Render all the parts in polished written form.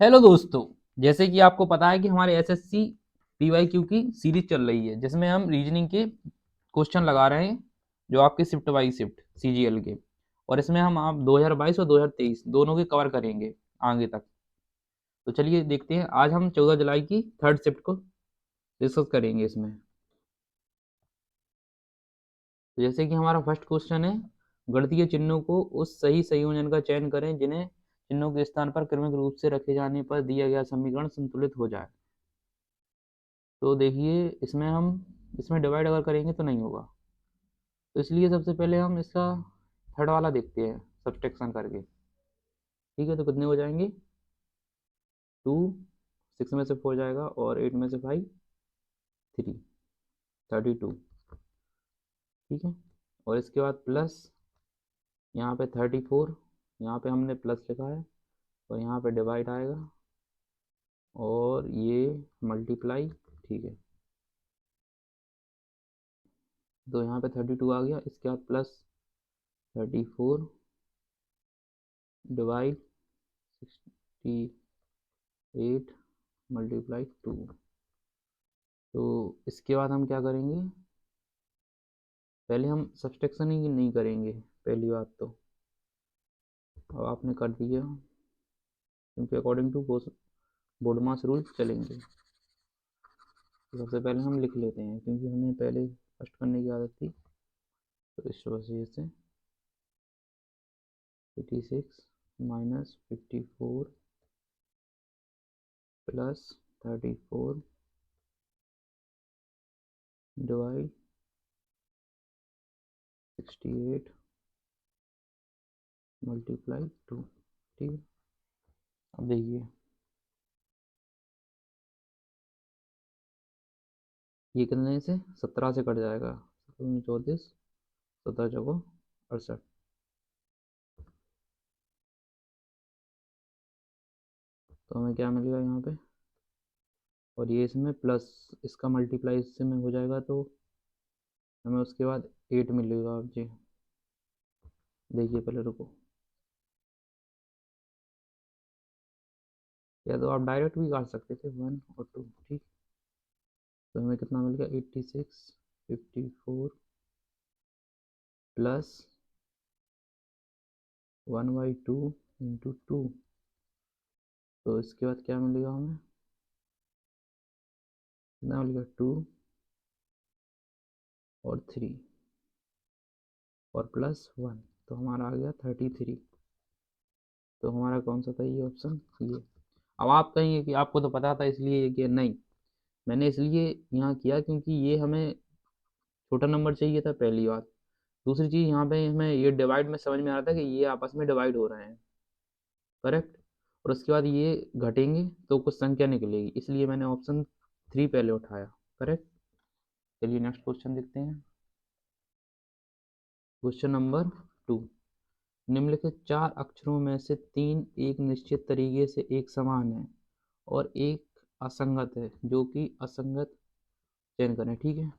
Hello दोस्तों। जैसे कि आपको पता है कि हमारे एसएससी पीवाईक्यू की सीरीज चल रही है जिसमें हम रीजनिंग के क्वेश्चन लगा रहे हैं जो आपके शिफ्ट बाई शिफ्ट सीजीएल के। और इसमें हम आप 2022 और 2023 दोनों के कवर करेंगे आगे तक। तो चलिए देखते हैं, आज हम 14 जुलाई की थर्ड शिफ्ट को डिस्कस करेंगे इसमें। तो जैसे कि हमारा फर्स्ट क्वेश्चन है, गणितीय चिन्हों को उस सही संयोजन का चयन करें जिन्हें चिन्हों के स्थान पर क्रमिक रूप से रखे जाने पर दिया गया समीकरण संतुलित हो जाए। तो देखिए, इसमें डिवाइड अगर करेंगे तो नहीं होगा, तो इसलिए सबसे पहले हम इसका थर्ड वाला देखते हैं सब्सट्रैक्शन करके। ठीक है, तो कितने हो जाएंगे? 2, 6 में से 4 जाएगा और 8 में से 5, 3, 32। ठीक है, और इसके बाद प्लस यहाँ पे 34, यहाँ पे हमने प्लस लिखा है और यहाँ पे डिवाइड आएगा और ये मल्टीप्लाई। ठीक है, तो यहाँ पे 32 आ गया, इसके बाद प्लस 34 डिवाइड 68 मल्टीप्लाई 2। तो इसके बाद हम क्या करेंगे, पहले हम सब्सट्रैक्शन ही नहीं करेंगे पहली बात तो। अब आपने कर दिया, क्योंकि अकॉर्डिंग टू बोडमास रूल चलेंगे। तो सबसे पहले हम लिख लेते हैं क्योंकि हमें पहले फर्स्ट करने की आदत थी, तो इस वजह से 86 माइनस 54 प्लस 34 डिवाइड 68 मल्टीप्लाई 2। ठीक है, अब देखिए ये कितने से 17 से कट जाएगा, 34, 17 चौको 68। तो हमें क्या मिलेगा यहाँ पे, और ये इसमें प्लस इसका मल्टीप्लाई इससे में हो जाएगा तो हमें उसके बाद 8 मिलेगा। आप जी देखिए, पहले रुको, या तो आप डायरेक्ट भी काट सकते थे 1 और 2। ठीक, तो हमें कितना मिल गया, 86 54 प्लस 1/2 इंटू 2। तो इसके बाद क्या मिलेगा हमें, कितना मिलेगा, 2 और 3 और प्लस 1, तो हमारा आ गया 33। तो हमारा कौन सा था, ये ऑप्शन ये। अब आप कहेंगे कि आपको तो पता था इसलिए ये किया। नहीं, मैंने इसलिए यहाँ किया क्योंकि ये हमें छोटा नंबर चाहिए था, पहली बात। दूसरी चीज़, यहाँ पे हमें ये डिवाइड में समझ में आ रहा था कि ये आपस में डिवाइड हो रहे हैं, करेक्ट। और उसके बाद ये घटेंगे तो कुछ संख्या निकलेगी, इसलिए मैंने ऑप्शन 3 पहले उठाया, करेक्ट। चलिए नेक्स्ट क्वेश्चन देखते हैं। क्वेश्चन नंबर 2, निम्नलिखित 4 अक्षरों में से 3 एक निश्चित तरीके से एक समान है और एक असंगत है, जो कि असंगत चयन करें। ठीक है,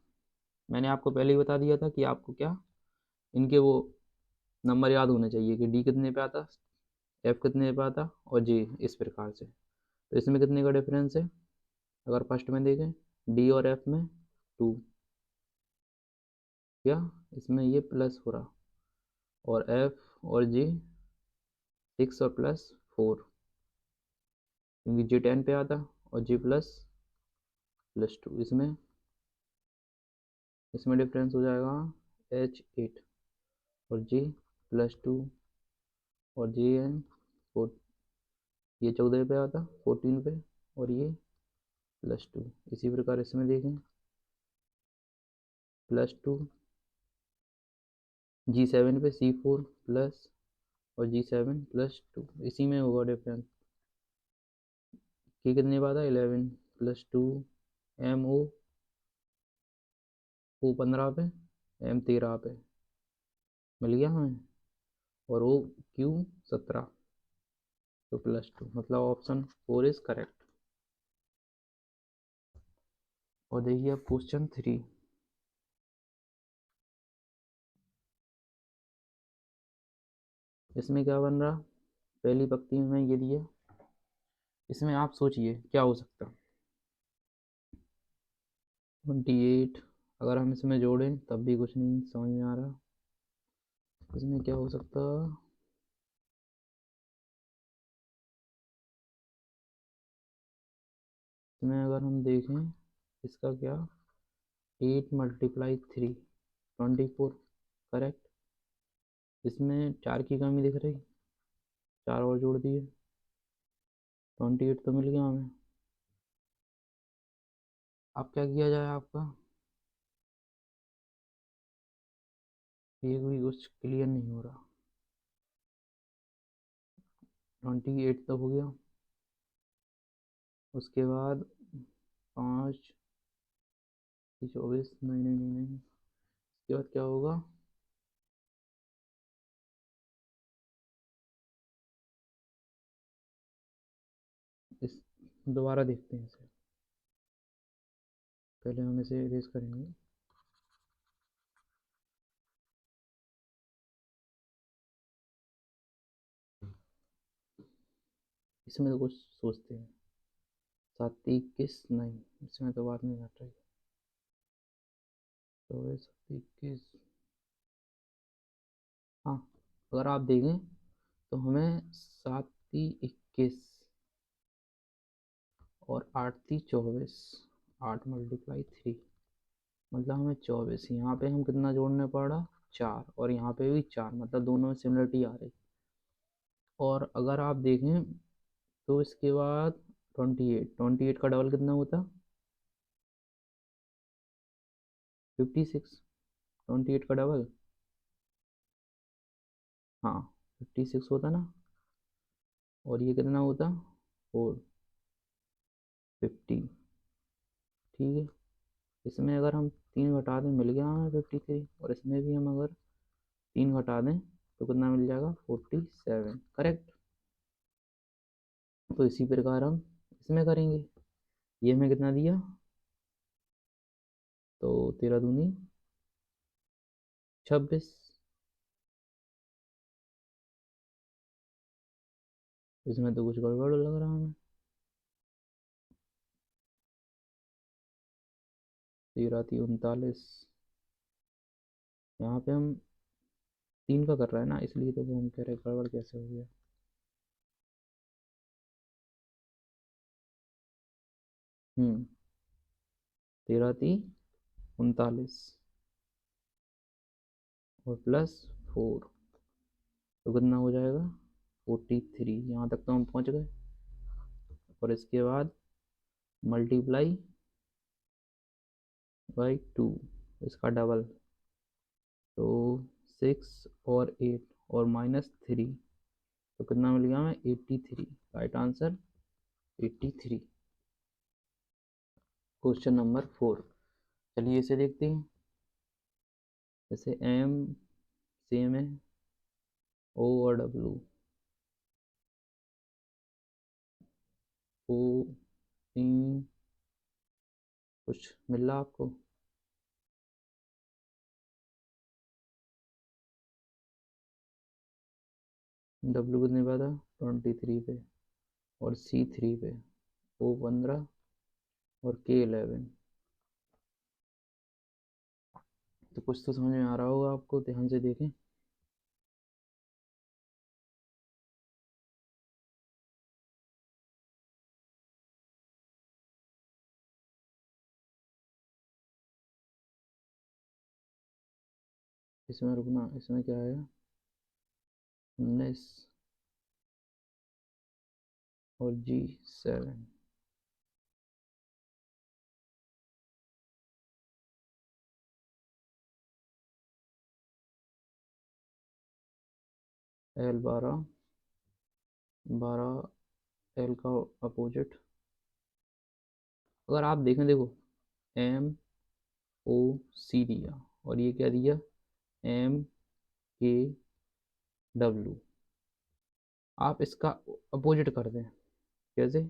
मैंने आपको पहले ही बता दिया था कि आपको क्या इनके वो नंबर याद होने चाहिए कि डी कितने पे आता, एफ कितने पे आता और जी इस प्रकार से। तो इसमें कितने का डिफरेंस है, अगर फर्स्ट में देखें डी और एफ में 2, क्या इसमें ये प्लस हो रहा, और एफ और जी 6 और प्लस 4, क्योंकि जी 10 पे आता और जी प्लस 2। इसमें इसमें डिफरेंस हो जाएगा एच 8 और जी +2 और जी एन 4, ये 14 पे आता 14 पे और ये +2। इसी प्रकार इसमें देखें +2 G7 पे C4 प्लस और G7 +2, इसी में होगा डिफरेंस। के कितने पे आता 11 +2 MO 15 पे M13 पे मिल गया हमें, और OQ 17, तो +2, मतलब ऑप्शन 4 इज करेक्ट। और देखिए अब क्वेश्चन 3, इसमें क्या बन रहा, पहली पंक्ति में ये दिया इसमें आप सोचिए क्या हो सकता। 28, अगर हम इसमें जोड़ें तब भी कुछ नहीं समझ में आ रहा। इसमें क्या हो सकता। इसमें अगर हम देखें, इसका क्या, 8 × 3 24, करेक्ट। इसमें 4 की कमी दिख रही, 4 और जोड़ दिए, 28 तो मिल गया हमें। अब क्या किया जाए आपका, ये भी कुछ क्लियर नहीं हो रहा। 28 तो हो गया, उसके बाद 5 24, नहीं नहीं नहीं नहीं, इसके बाद क्या होगा। इस दोबारा देखते हैं इसे, पहले हम इसे इरेज करेंगे। इसमें तो कुछ सोचते हैं, 7 21 नहीं, इसमें तो बात नहीं घट रही। 24 21, हाँ, अगर आप देखें तो हमें 7 21 और 8 24, 8 × 3, मतलब हमें 24, यहाँ पे हम कितना जोड़ने पड़ा, 4, और यहाँ पे भी 4, मतलब दोनों में सिमिलरिटी आ रही। और अगर आप देखें तो इसके बाद 28 का डबल कितना होता, 56, 28 का डबल, हाँ 56 होता ना, और ये कितना होता, 450, ठीक है। इसमें अगर हम 3 घटा दें मिल गया हमें 53, और इसमें भी हम अगर 3 घटा दें तो कितना मिल जाएगा, 47, करेक्ट। तो इसी प्रकार हम इसमें करेंगे। ये हमें कितना दिया, तो 13 दूनी 26, इसमें तो कुछ गड़बड़ लग रहा है हमें। 13 3 39, यहाँ पे हम 3 का कर रहे हैं ना, इसलिए तो वो हम कह रहे हैं गड़बड़ कैसे हो गया। हम्म 13 3 39 और +4, तो कितना हो जाएगा, 43, यहाँ तक तो हम पहुँच गए। और इसके बाद मल्टीप्लाई बाई 2, इसका डबल, तो 6 और 8 और -3, तो कितना मिल गया हमें, 83, राइट आंसर 83। क्वेश्चन नंबर 4, चलिए इसे देखते हैं। जैसे एम सेम है, ओ और डब्लू, ओ 3, कुछ मिल रहा आपको, डब्लू कितने पे था, 23 पे, और सी 3 पे, ओ 15 और के 11। तो कुछ तो समझ में आ रहा होगा आपको, ध्यान से देखें। इसमें रुकना, इसमें क्या आया, 19 और G7, L 12, 12 L का अपोजिट। अगर आप देखें, देखो MOC दिया, और ये क्या दिया, MKW, आप इसका अपोजिट कर दें, कैसे,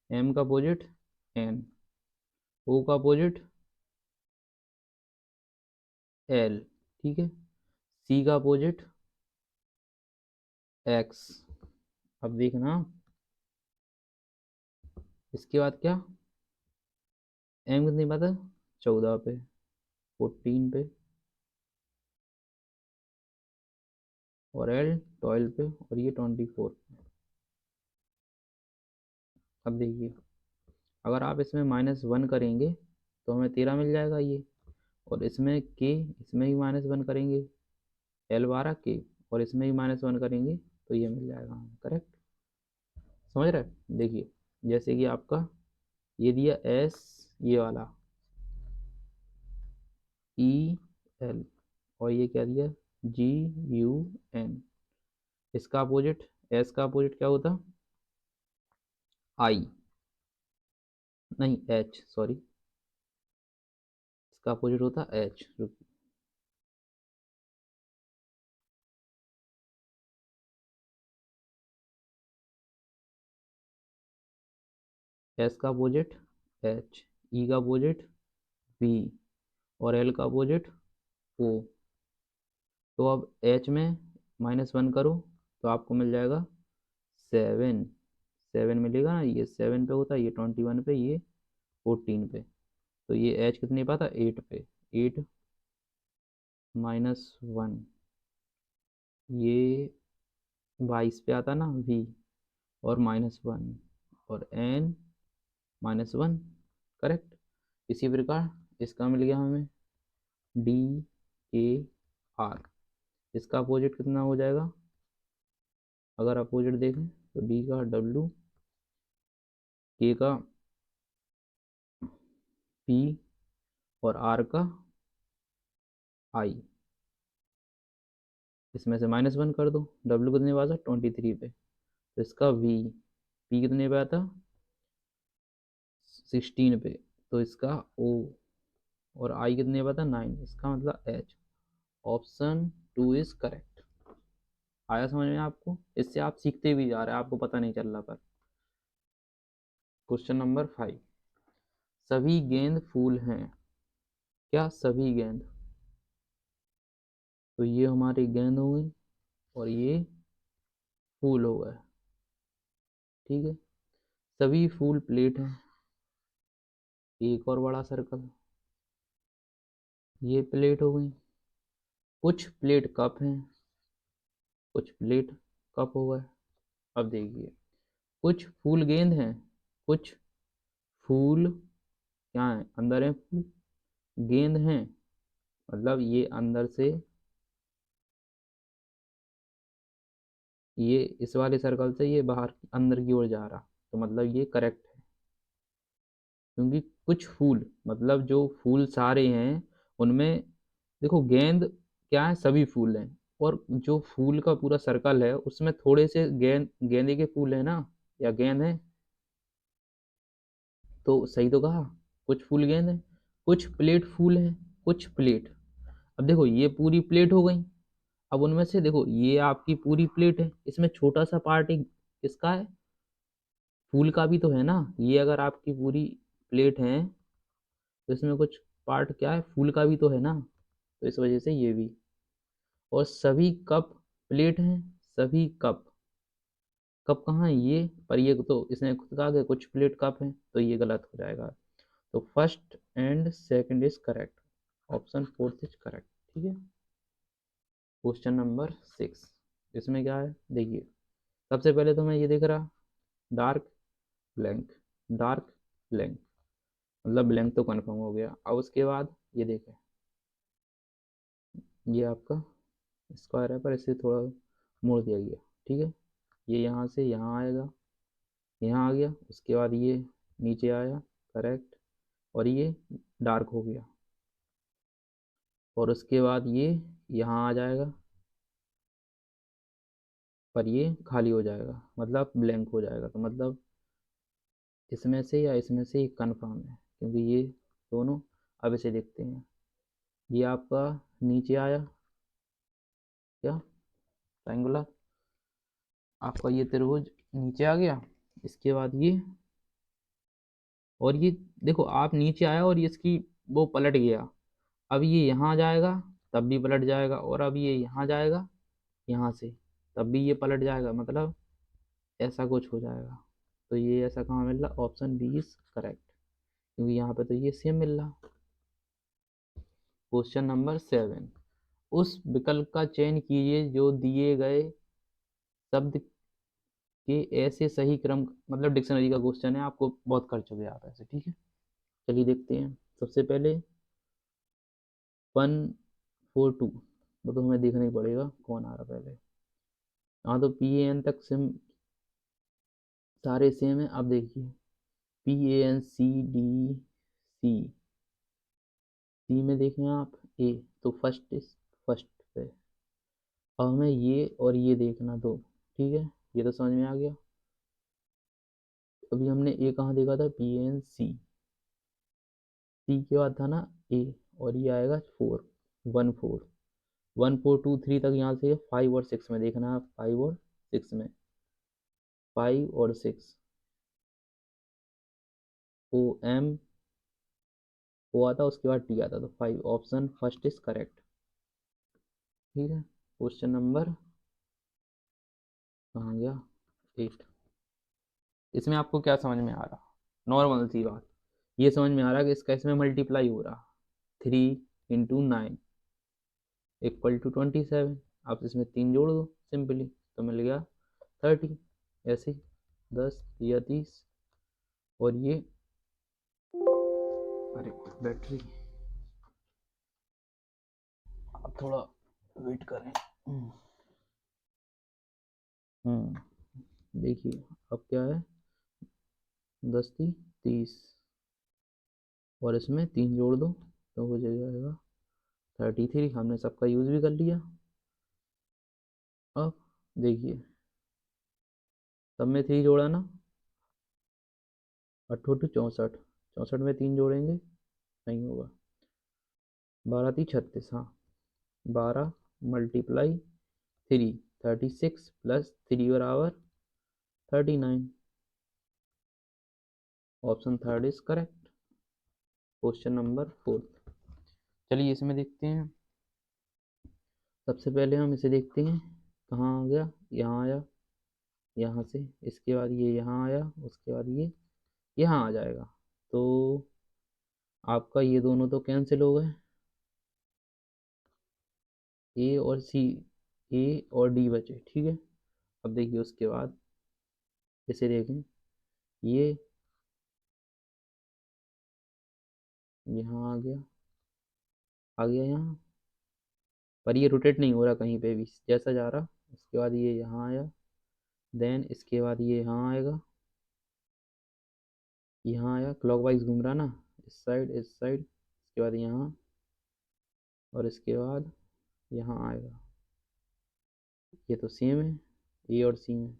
M का अपोजिट N, O का अपोजिट L, ठीक है, C का अपोजिट X। अब देखना, इसके बाद क्या, एम कितनी बात है, 14 पे, 14 पे, और एल 12 पे, और ये 24 पे। अब देखिए, अगर आप इसमें -1 करेंगे तो हमें 13 मिल जाएगा ये, और इसमें के, इसमें भी -1 करेंगे, एल 12 के, और इसमें भी -1 करेंगे तो ये मिल जाएगा हमें, करेक्ट। समझ रहे हैं? देखिए, जैसे कि आपका ये दिया एस, ये वाला ई एल, और ये क्या दिया, जी यू एन। इसका अपोजिट, एस का अपोजिट क्या होता, आई, नहीं एच, सॉरी, इसका अपोजिट होता एच। एस का अपोजिट एच, ई का अपोजिट बी, और एल का अपोजिट ओ। तो अब एच में -1 करो तो आपको मिल जाएगा 7, 7 मिलेगा ना, ये 7 पे होता है, ये 21 पे, ये 14 पे। तो ये एच कितने पे आता, 8 पे, 8 -1, ये 22 पे आता ना वी, और -1, और एन -1, करेक्ट। इसी प्रकार इसका मिल गया हमें डी ए आर। इसका अपोजिट कितना हो जाएगा, अगर अपोजिट देखें तो डी का डब्ल्यू, के का पी, और आर का आई। इसमें से -1 कर दो, डब्ल्यू कितने पास है, 23 पे, तो इसका वी, पी कितने पे आता, 16 पे, तो इसका ओ, और आई कितने पे आता, 9, इसका मतलब एच। Option 2 is correct. आया समझ में आपको? इससे आप सीखते भी जा रहे हैं, आपको पता नहीं चल रहा। पर क्वेश्चन नंबर 5, सभी गेंद फूल हैं, क्या सभी गेंद, तो ये हमारी गेंद हो गई, और ये फूल हो गए, ठीक है। सभी फूल प्लेट हैं, एक और बड़ा सर्कल, ये प्लेट हो गई। कुछ प्लेट कप हैं, कुछ प्लेट कप हो गए। अब देखिए, कुछ फूल गेंद हैं, कुछ फूल क्या है, अंदर है फूल, गेंद हैं, मतलब ये अंदर से, ये इस वाले सर्कल से ये बाहर अंदर की ओर जा रहा, तो मतलब ये करेक्ट है। क्योंकि कुछ फूल मतलब जो फूल सारे हैं उनमें, देखो गेंद क्या है, सभी फूल हैं, और जो फूल का पूरा सर्कल है उसमें थोड़े से गेंदे के फूल है ना, या गेंद है, तो सही तो कहा, कुछ फूल गेंद है, कुछ प्लेट फूल है, कुछ प्लेट। अब देखो ये पूरी प्लेट हो गई, अब उनमें से देखो ये आपकी पूरी प्लेट है, इसमें छोटा सा पार्ट एक इसका है, फूल का भी तो है ना, ये अगर आपकी पूरी प्लेट है तो इसमें कुछ पार्ट क्या है, फूल का भी तो है ना, तो इस वजह से ये भी। और सभी कप प्लेट हैं, सभी कप, कप कहाँ है ये, पर ये तो इसने खुद कहा कि कुछ प्लेट कप हैं, तो ये गलत हो जाएगा। तो first and second is correct, option fourth is correct, ठीक है। क्वेश्चन नंबर 6, इसमें क्या है देखिए, सबसे पहले तो मैं ये देख रहा, डार्क ब्लैंक, डार्क ब्लैंक, मतलब ब्लैंक तो कन्फर्म हो गया। अब उसके बाद ये देखें, ये आपका स्क्वायर है पर इसे थोड़ा मोड़ दिया गया, ठीक है। ये यहाँ से यहाँ आएगा, यहाँ आ गया, उसके बाद ये नीचे आया, करेक्ट, और ये डार्क हो गया, और उसके बाद ये यहाँ आ जाएगा, पर ये खाली हो जाएगा, मतलब ब्लैंक हो जाएगा, तो मतलब इसमें से या इसमें से कन्फर्म है, क्योंकि ये दोनों। अब इसे देखते हैं, ये आपका नीचे आया, क्या ट्रायंगुलर, आपका ये त्रिभुज नीचे आ गया, इसके बाद ये, और ये देखो आप नीचे आया और ये इसकी वो पलट गया, अब ये यहाँ जाएगा, तब भी पलट जाएगा, और अब ये यहाँ जाएगा, यहाँ से, तब भी ये पलट जाएगा, मतलब ऐसा कुछ हो जाएगा। तो ये ऐसा कहाँ मिल रहा, ऑप्शन बी इज करेक्ट, क्योंकि यहाँ पे तो ये सेम मिल रहा। क्वेश्चन नंबर 7, उस विकल्प का चयन कीजिए जो दिए गए शब्द के ऐसे सही क्रम, मतलब डिक्शनरी का क्वेश्चन है, आपको बहुत कर चुके हैं आप ऐसे, ठीक है। चलिए देखते हैं। सबसे पहले 142, वो तो हमें देखना ही पड़ेगा कौन आ रहा पहले। हाँ तो पी ए एन तक सिम सारे सेम है। अब देखिए P A N C D C, C में देखें आप ए, तो फर्स्ट इज फर्स्ट पे। अब हमें ये और ये देखना दो, ठीक है, ये तो समझ में आ गया। अभी हमने ए कहाँ देखा था, पी एन सी, सी के बाद था ना ए, और ये आएगा 4, 1 4, 1 4 2 3 तक, यहाँ से 5 और 6 में देखना है, 5 और 6 में, 5 और 6, ओ एम ओ आता, उसके बाद टी आता, तो 5, ऑप्शन फर्स्ट इज करेक्ट, ठीक है। क्वेश्चन नंबर कहाँ गया, 8। इसमें आपको क्या समझ में आ रहा, नॉर्मल सी बात, ये समझ में आ रहा कि इसका इसमें मल्टीप्लाई हो रहा, 3 × 9 =27। आप इसमें 3 जोड़ दो सिंपली, तो मिल गया 30, ऐसे 10 या 30, और ये, अरे बैटरी, आप थोड़ा वेट करें। देखिए अब क्या है, 10 × 30, और इसमें 3 जोड़ दो तो हो जाएगा 33। हमने सबका यूज भी कर लिया। अब देखिए सब में 3 जोड़ा ना, 8 × 64, 64 में 3 जोड़ेंगे नहीं होगा, 12 × 36, हाँ 12 × 3, 36 + 3 = 39, option third is correct. Question number 4, चलिए इसमें देखते हैं। सबसे पहले हम इसे देखते हैं, कहाँ आ गया, यहाँ आया, यहाँ से इसके बाद ये यहाँ आया, उसके बाद ये यहाँ आ जाएगा, तो आपका ये दोनों तो कैंसिल हो गए, ए और सी, ए और डी बचे, ठीक है। अब देखिए उसके बाद इसे देखें, ये यहाँ आ गया यहाँ, पर ये रोटेट नहीं हो रहा कहीं पे भी, जैसा जा रहा। उसके बाद ये यहाँ आया, देन इसके बाद ये यहाँ आएगा, यहाँ आया, क्लॉकवाइज घूम रहा ना, इस साइड इस साइड, इसके बाद यहाँ, और इसके बाद यहाँ आएगा। ये तो सेम है ए और सी में,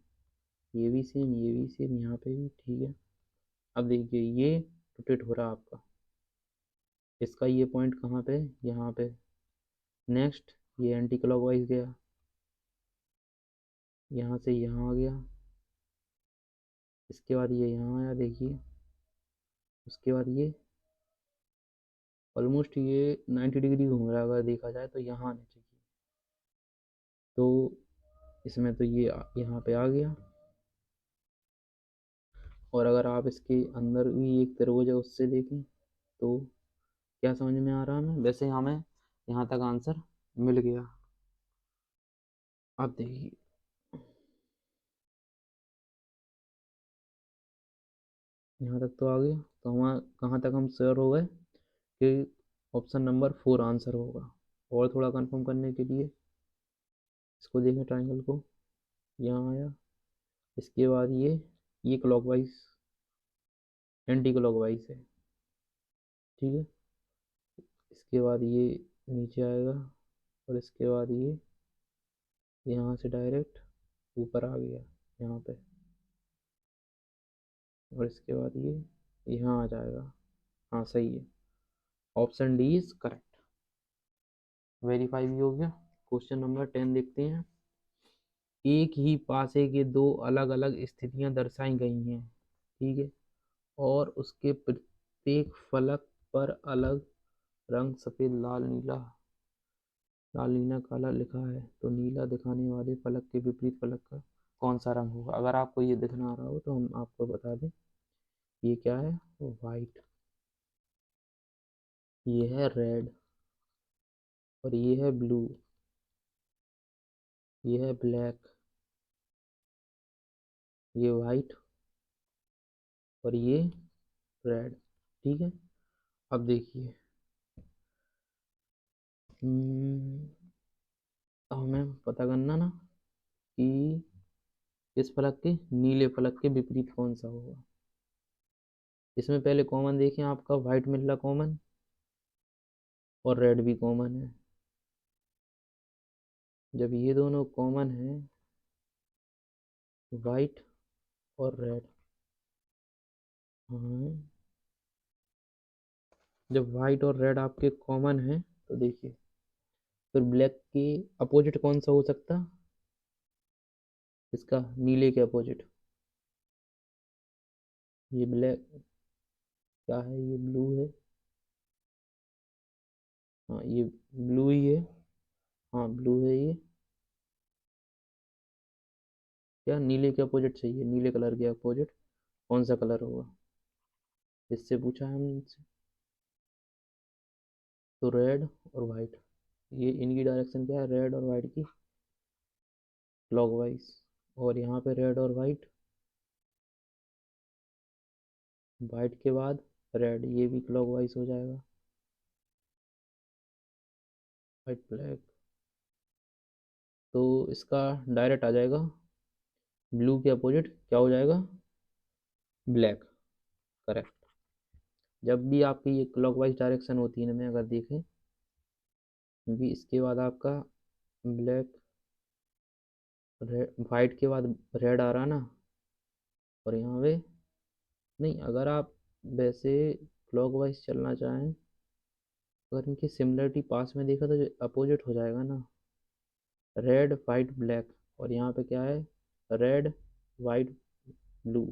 ये भी सेम, ये भी सेम, यहाँ पे भी, ठीक है। अब देखिए ये रोटेट हो रहा आपका, इसका ये पॉइंट कहाँ पे, यहाँ पे। नेक्स्ट ये एंटी क्लॉकवाइज गया, यहाँ से यहाँ आ गया, इसके बाद ये यहाँ आया, देखिए उसके बाद ये ऑलमोस्ट ये 90 डिग्री घूम रहा है, अगर देखा जाए तो यहाँ आना चाहिए, तो इसमें तो ये यहाँ पे आ गया। और अगर आप इसके अंदर भी एक त्रिभुज है उससे देखें, तो क्या समझ में आ रहा है हमें, वैसे हमें यहाँ तक आंसर मिल गया। अब देखिए यहाँ तक तो आ गया, तो हम कहाँ तक हम श्योर हो गए कि ऑप्शन नंबर 4 आंसर होगा। और थोड़ा कंफर्म करने के लिए इसको देखें, ट्राइंगल को, यहाँ आया, इसके बाद ये क्लॉकवाइज एंटी क्लॉकवाइज है, ठीक है। इसके बाद ये नीचे आएगा, और इसके बाद ये यहाँ से डायरेक्ट ऊपर आ गया यहाँ पे, और इसके बाद ये यहाँ आ जाएगा। हाँ सही है, option D is correct, verify भी हो गया। क्वेश्चन नंबर 10 देखते हैं। एक ही पासे के दो अलग अलग स्थितियां दर्शाई गई हैं, ठीक है, और उसके प्रत्येक फलक पर अलग रंग सफ़ेद लाल नीला काला लिखा है, तो नीला दिखाने वाले फलक के विपरीत फलक का कौन सा रंग होगा। अगर आपको ये दिखना आ रहा हो तो हम आपको बता दें, ये क्या है, वाइट, ये है रेड, और ये है ब्लू, ये है ब्लैक, ये वाइट, और ये रेड। ठीक है, अब देखिए, हमें पता करना ना कि इस फलक के नीले फलक के विपरीत कौन सा होगा। इसमें पहले कॉमन देखें, आपका व्हाइट मिल रहा कॉमन, और रेड भी कॉमन है। जब ये दोनों कॉमन है, व्हाइट और रेड, हाँ, जब व्हाइट और रेड आपके कॉमन है तो देखिए, फिर ब्लैक के अपोजिट कौन सा हो सकता, इसका नीले के अपोजिट, ये ब्लैक क्या है, ये ब्लू है, हाँ ये ब्लू ही है, हाँ ब्लू है ये। क्या नीले के अपोजिट चाहिए, नीले कलर के अपोजिट कौन सा कलर होगा, इससे पूछा है हमसे। तो रेड और वाइट, ये इनकी डायरेक्शन क्या है, रेड और वाइट की क्लॉकवाइज, और यहाँ पे रेड और वाइट, वाइट के बाद रेड, ये भी क्लॉकवाइज हो जाएगा, वाइट ब्लैक। तो इसका डायरेक्ट आ जाएगा, ब्लू के अपोजिट क्या हो जाएगा, ब्लैक, करेक्ट। जब भी आपकी ये क्लॉकवाइज डायरेक्शन होती है ना, में अगर देखें, क्योंकि इसके बाद आपका ब्लैक, वाइट के बाद रेड आ रहा ना, और यहाँ पे नहीं, अगर आप वैसे क्लॉकवाइज चलना चाहें, अगर इनकी सिमिलरिटी पास में देखा तो अपोजिट हो जाएगा ना, रेड वाइट ब्लैक, और यहाँ पे क्या है, रेड वाइट ब्लू।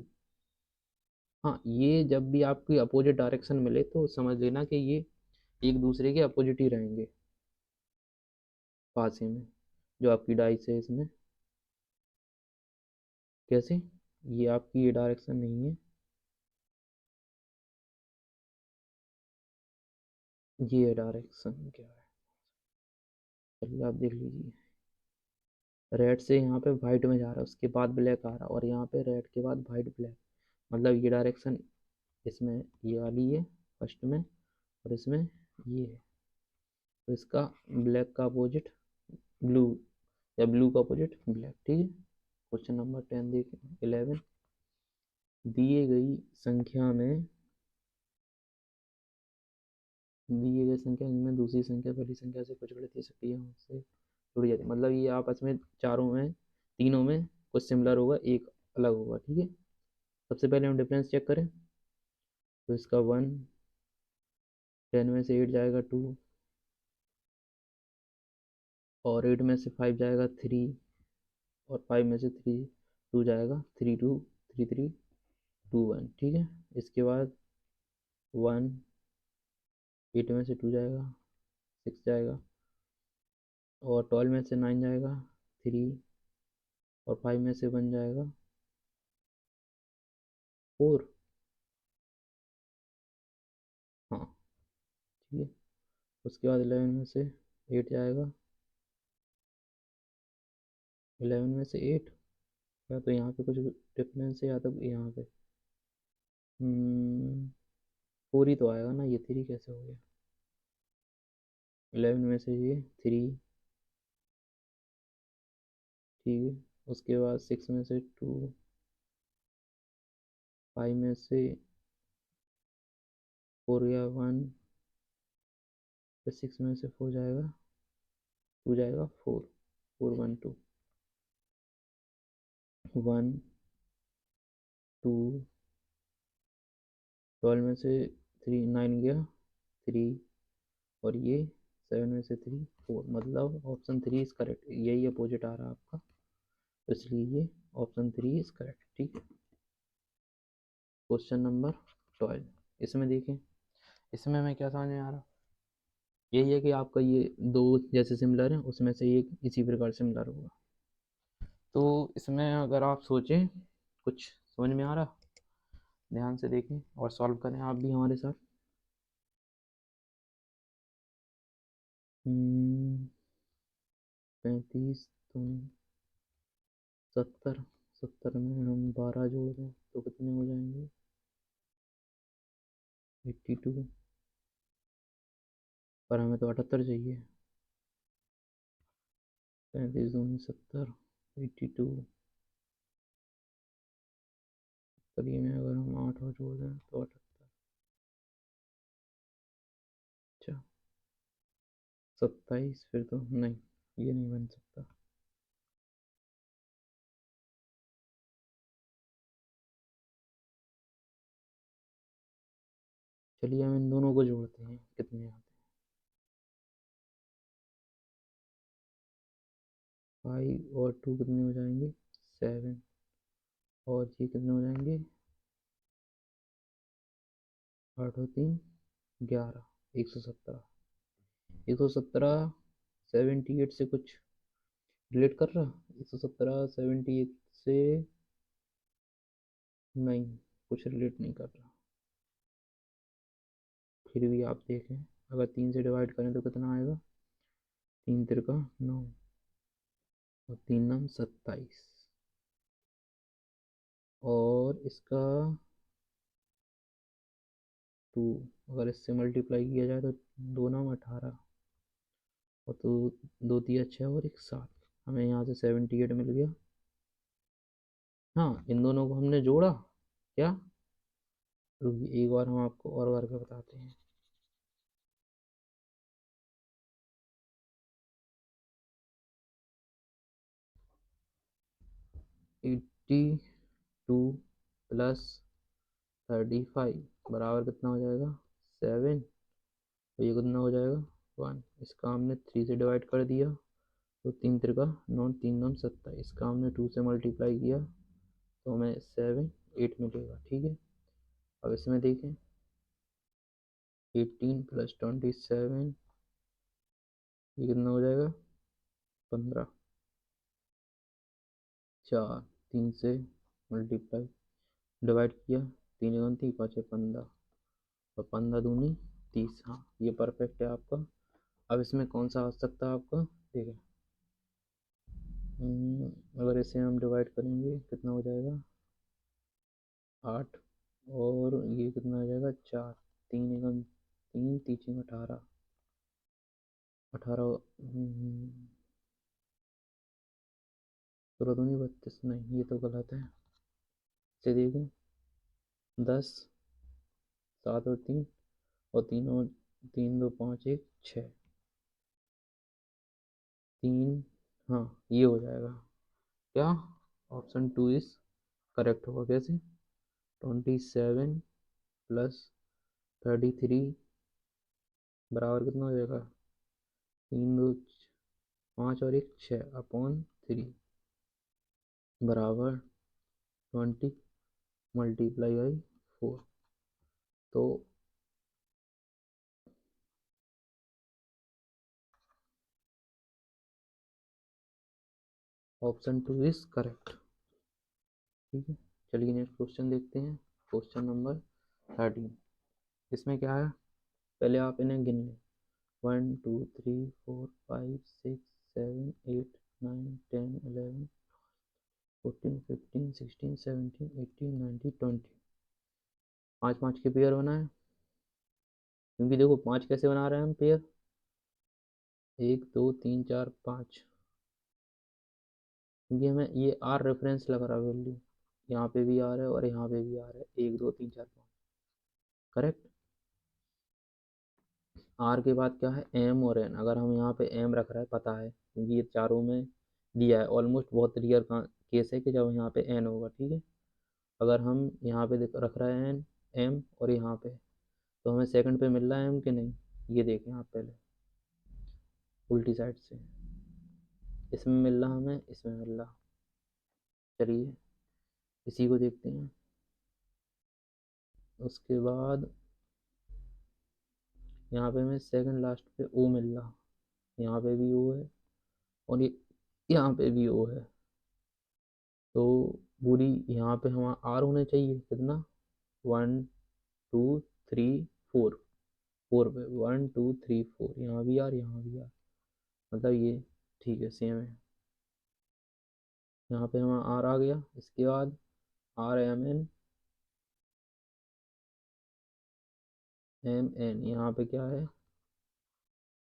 हाँ, ये जब भी आपकी अपोजिट डायरेक्शन मिले तो समझ लेना कि ये एक दूसरे के अपोजिट ही रहेंगे पास ही में, जो आपकी डाइस है इसमें। कैसे, ये आपकी ये डायरेक्शन नहीं है, ये डायरेक्शन क्या है, चलिए आप देख लीजिए, रेड से यहाँ पे वाइट में जा रहा है, उसके बाद ब्लैक आ रहा है, और यहाँ पे रेड के बाद वाइट ब्लैक, मतलब ये डायरेक्शन इसमें ये वाली है फर्स्ट में, और इसमें ये है, तो इसका ब्लैक का अपोजिट ब्लू, या ब्लू का अपोजिट ब्लैक। ठीक है, क्वेश्चन नंबर 10 देखें, 11, दिए गई संख्या में, दिए गए संख्या इनमें दूसरी संख्या पहली संख्या से कुछ गणितीय सक्रिय से जुड़ जाती है, मतलब ये आपस में चारों में, तीनों में कुछ सिमिलर होगा, एक अलग होगा। ठीक है, सबसे पहले हम डिफरेंस चेक करें, तो इसका 1, 10 में से 8 जाएगा 2, और 8 में से 5 जाएगा 3, और 5 में से 2 जाएगा, 3 2 3 3 2 1। ठीक है, इसके बाद 1, 8 में से 2 जाएगा, 6 जाएगा, और 12 में से 9 जाएगा 3, और 5 में से 1 जाएगा 4। हाँ, ठीक है, उसके बाद 11 में से 8 जाएगा, 11 में से 8, या तो यहाँ पे कुछ डिफरेंस है, या तो यहाँ पे 4 ही तो आएगा ना, ये 3 कैसे हो गया, 11 में से ये 3। ठीक है, उसके बाद 6 में से 2, 5 में से 4 या 1, फिर 6 में से 4 जाएगा, 2 जाएगा 4, 4 1 2, 1 2, 12 में से 3 9 गया 3, और ये 7 में से 3 4, मतलब ऑप्शन 3 इज करेक्ट, यही अपोजिट आ रहा है आपका, तो इसलिए ये ऑप्शन 3 इज करेक्ट। ठीक है, क्वेश्चन नंबर 12, इसमें देखें, इसमें मैं क्या समझ में आ रहा, यही है कि आपका ये दो जैसे सिमिलर है, उसमें से एक इसी प्रकार सिमिलर होगा। तो इसमें अगर आप सोचें, कुछ समझ में आ रहा, ध्यान से देखें और सॉल्व करें आप भी हमारे साथ। 35 दूनी 70, 70 में हम 12 जोड़ दें तो कितने हो जाएंगे? 82। पर हमें तो 78 चाहिए। 35 दूनी 70, 82। चलिए में अगर हम 8 और जोड़ दें तो 78। अच्छा 27, फिर तो नहीं, ये नहीं बन सकता। चलिए हम इन दोनों को जोड़ते हैं, कितने आते हैं? 5 और 2 कितने हो जाएंगे? 7। और ये कितने हो जाएंगे? 8 और 3 11, 117। 117 78 से कुछ रिलेट कर रहा? 117 78 से नहीं, कुछ रिलेट नहीं कर रहा। फिर भी आप देखें, अगर 3 से डिवाइड करें तो कितना आएगा? 3 तिरका 9 और 3 नम 27। और इसका 2 अगर इससे मल्टीप्लाई किया जाए तो 2 नम 18 और तो 2 तिया 6 और 1 7। हमें यहाँ से 78 मिल गया। हाँ, इन दोनों को हमने जोड़ा क्या? रुकिए एक बार हम आपको और करके बताते हैं। एट्टी टू प्लस 35 बराबर कितना हो जाएगा? 7। तो ये कितना हो जाएगा? 1। इसका हमने 3 से डिवाइड कर दिया तो 3 तिरका 9, 3 9 27। इसका हमने 2 से मल्टीप्लाई किया तो हमें 7 8 मिलेगा। ठीक है, अब इसमें देखें, 18 प्लस 27 ये कितना हो जाएगा? 15। 4 3 से मल्टीप्लाई डिवाइड किया, 3 29 5 15 और 15 दूनी 30। हाँ, ये परफेक्ट है आपका। अब इसमें कौन सा आ सकता है आपका? ठीक है, अगर इसे हम डिवाइड करेंगे कितना हो जाएगा? 8। और ये कितना हो जाएगा? 4। 3 एकम 3 तीन 18। 18 सोलह दूनी 32। नहीं, ये तो गलत है। इसे देखें, 10 7 और 3 और 3 और 3 2 5 1 6 3। हाँ, ये हो जाएगा क्या? ऑप्शन 2 इज करेक्ट होगा। कैसे? 27 प्लस 33 बराबर कितना हो जाएगा? 3 2 5 और 1 6 अपॉन 3 बराबर 20 मल्टीप्लाई बाई 4। तो ऑप्शन 2 इज करेक्ट। ठीक है, चलिए नेक्स्ट क्वेश्चन देखते हैं। Question number 13। इसमें क्या है, पहले आप इन्हें गिन लें। 1 2 3 4 5 6 7 8 9 10 11 14 15 16 17 18 19 20। 5 5 के पेयर बनाए, क्योंकि देखो 5 कैसे बना रहे हैं हम पेयर? 1 2 3 4 5, क्योंकि हमें ये आर रेफरेंस लग रहा है वैल्यू। यहाँ पे भी आ रहा है और यहाँ पे भी आ रहा है, 1 2 3 4 5। करेक्ट। आर के बाद क्या है? एम और एन। अगर हम यहाँ पे एम रख रहे हैं, पता है क्योंकि ये चारों में दिया है। ऑलमोस्ट बहुत रियर का केस है कि जब यहाँ पे एन होगा। ठीक है, अगर हम यहाँ पे रख रहे हैं एन एम और यहाँ पे, तो हमें सेकंड पे मिल रहा है एम कि नहीं? ये देखें आप पहले उल्टी साइड से, इसमें मिल रहा हमें, इसमें मिल रहा। चलिए इसी को देखते हैं। उसके बाद यहाँ पे हमें सेकंड लास्ट पे ओ मिल रहा, यहाँ पे भी ओ है और ये यहाँ पे भी ओ है। तो पूरी यहाँ पे हम आर होने चाहिए कितना 1 2 3 4 4 पे 1 2 3 4 यहाँ भी आर यहाँ भी आर मतलब ये ठीक है सेम है। यहाँ पे हमारा आर आ गया। इसके बाद RMN यहाँ पे क्या है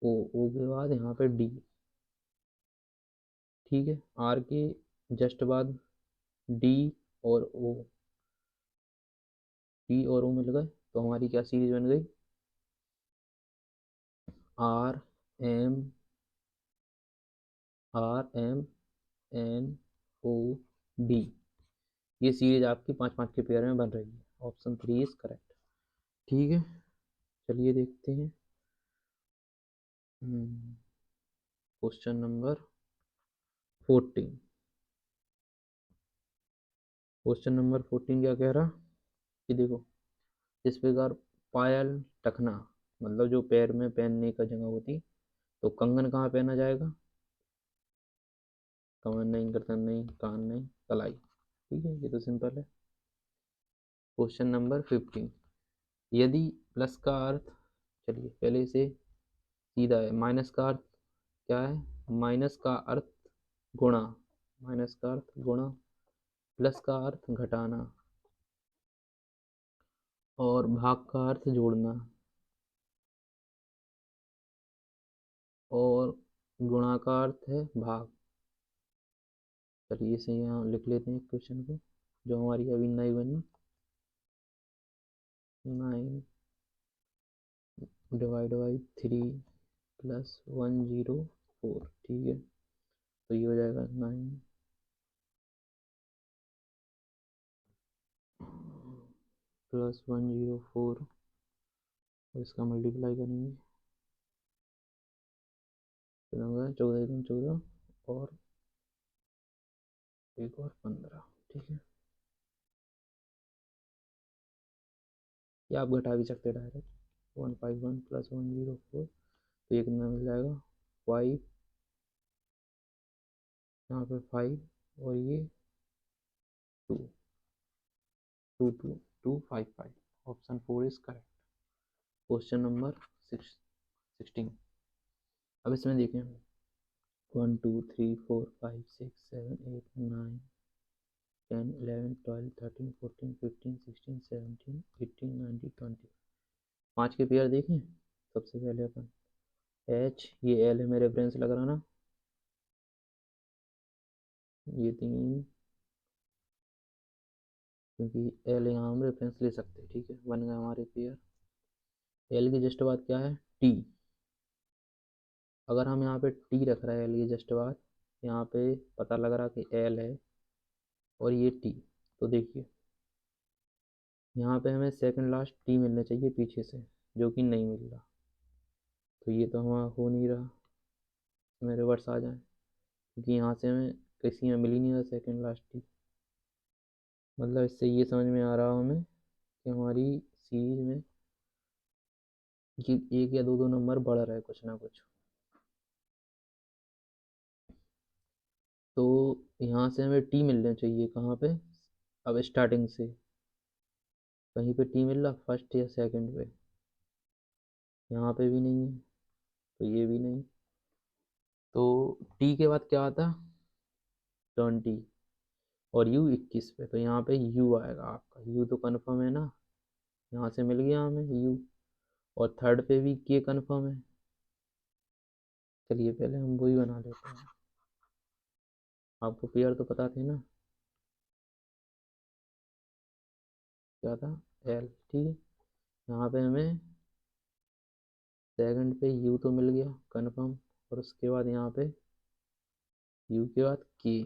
ओ के बाद यहाँ पे डी। ठीक है आर के जस्ट बाद डी और ओ, डी और ओ मिल गए तो हमारी क्या सीरीज बन गई RMN ओ डी। ये सीरीज आपकी 5 5 के पेयर में बन रही है। Option 3 is correct. ठीक है चलिए देखते हैं क्वेश्चन नंबर 14। क्वेश्चन नंबर 14 क्या कह रहा कि देखो इस प्रकार पायल टखना मतलब जो पैर में पहनने का जगह होती तो कंगन कहाँ पहना जाएगा कमर नहीं गर्दन नहीं कान नहीं कलाई। ठीक है ये तो सिंपल है। क्वेश्चन नंबर 15 यदि प्लस का अर्थ चलिए पहले से सीधा है माइनस का अर्थ क्या है माइनस का अर्थ गुणा माइनस का अर्थ गुणा प्लस का अर्थ घटाना और भाग का अर्थ जोड़ना और गुणा का अर्थ है भाग। चलिए इसे यहाँ लिख लेते हैं क्वेश्चन को जो हमारी अभी नई बनी 9/3 +104। ठीक है तो ये हो जाएगा 9 +104 और इसका मल्टीप्लाई करेंगे कितना होगा 14 और एक और 15। ठीक है ये आप घटा भी सकते हैं डायरेक्ट 151 +104 तो ये कितना मिल जाएगा 5 यहाँ पे 5 और ये 2 2 2 255। Option 4 is correct. Question number 16। अब इसमें देखें 1 2 3 4 5 6 7 8 9 10 11 12 13 14 15 16 17 18 19 20 5 के पेयर देखें। सबसे पहले अपन H ये L है मेरे रेफरेंस लग रहा ना ये 3 क्योंकि L यहाँ हम रेफरेंस ले सकते हैं। ठीक है बन गए हमारे पेयर। L की जस्ट बात क्या है T। अगर हम यहाँ पे T रख रहे हैं L की जस्ट बात यहाँ पे पता लग रहा कि L है और ये T तो देखिए यहाँ पे हमें सेकंड लास्ट T मिलना चाहिए पीछे से जो कि नहीं मिल रहा तो ये तो हमारा हो नहीं रहा इसमें रिवर्स आ जाए क्योंकि यहाँ से हमें किसी में मिल ही नहीं रहा सेकंड लास्ट T। मतलब इससे ये समझ में आ रहा हमें कि हमारी सीरीज में कि एक या दो नंबर बढ़ रहा है कुछ ना कुछ। तो यहाँ से हमें टी मिलना चाहिए कहाँ पे अब स्टार्टिंग से कहीं पे टी मिल रहा फर्स्ट या सेकंड पे यहाँ पे भी नहीं है तो ये भी नहीं। तो टी के बाद क्या आता 20 और यू 21 पे तो यहाँ पे यू आएगा आपका यू तो कन्फर्म है ना यहाँ से मिल गया हमें यू और थर्ड पे भी के कन्फर्म है। चलिए पहले हम वही बना लेते हैं आपको पेयर तो पता थे ना क्या था एल। ठीक है यहाँ पे हमें सेकंड पे यू तो मिल गया कन्फर्म और उसके बाद यहाँ पे यू के बाद के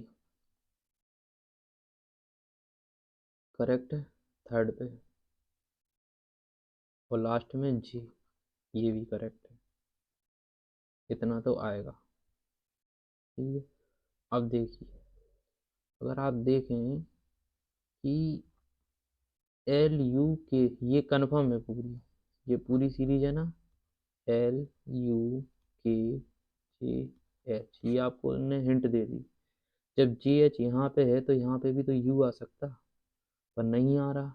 करेक्ट है थर्ड पे और लास्ट में जी ये भी करेक्ट है। इतना तो आएगा। ठीक है अब देखिए अगर आप देखें कि LU के ये कन्फर्म है ये पूरी सीरीज है ना LUKJH ये आपको ने हिंट दे दी जब जी एच यहाँ पे है तो यहाँ पे भी तो यू आ सकता, पर नहीं आ रहा।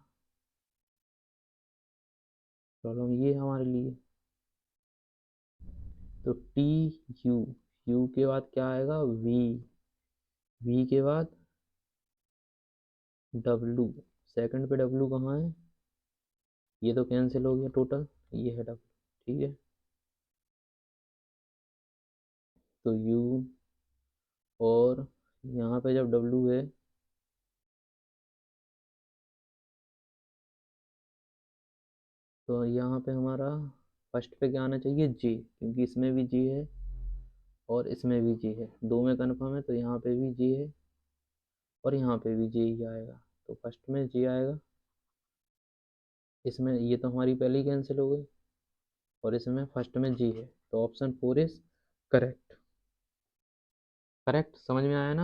प्रॉब्लम ये है हमारे लिए। तो टी यू, यू के बाद क्या आएगा, वी, वी के बाद डब्लू। सेकंड पे डब्लू कहाँ है, ये तो कैंसिल हो गया टोटल, ये है डब्लू। ठीक है, तो यू, और यहाँ पे जब डब्लू है तो यहाँ पे हमारा फर्स्ट पे क्या आना चाहिए, जी, क्योंकि इसमें भी जी है और इसमें भी जी है, दो में कन्फर्म है, तो यहाँ पे भी जी है और यहाँ पे भी जी ही आएगा। तो फर्स्ट में जी आएगा, इसमें ये तो हमारी पहले ही कैंसिल हो गई, और इसमें फर्स्ट में जी है, तो ऑप्शन 4 इज करेक्ट। करेक्ट, समझ में आया ना।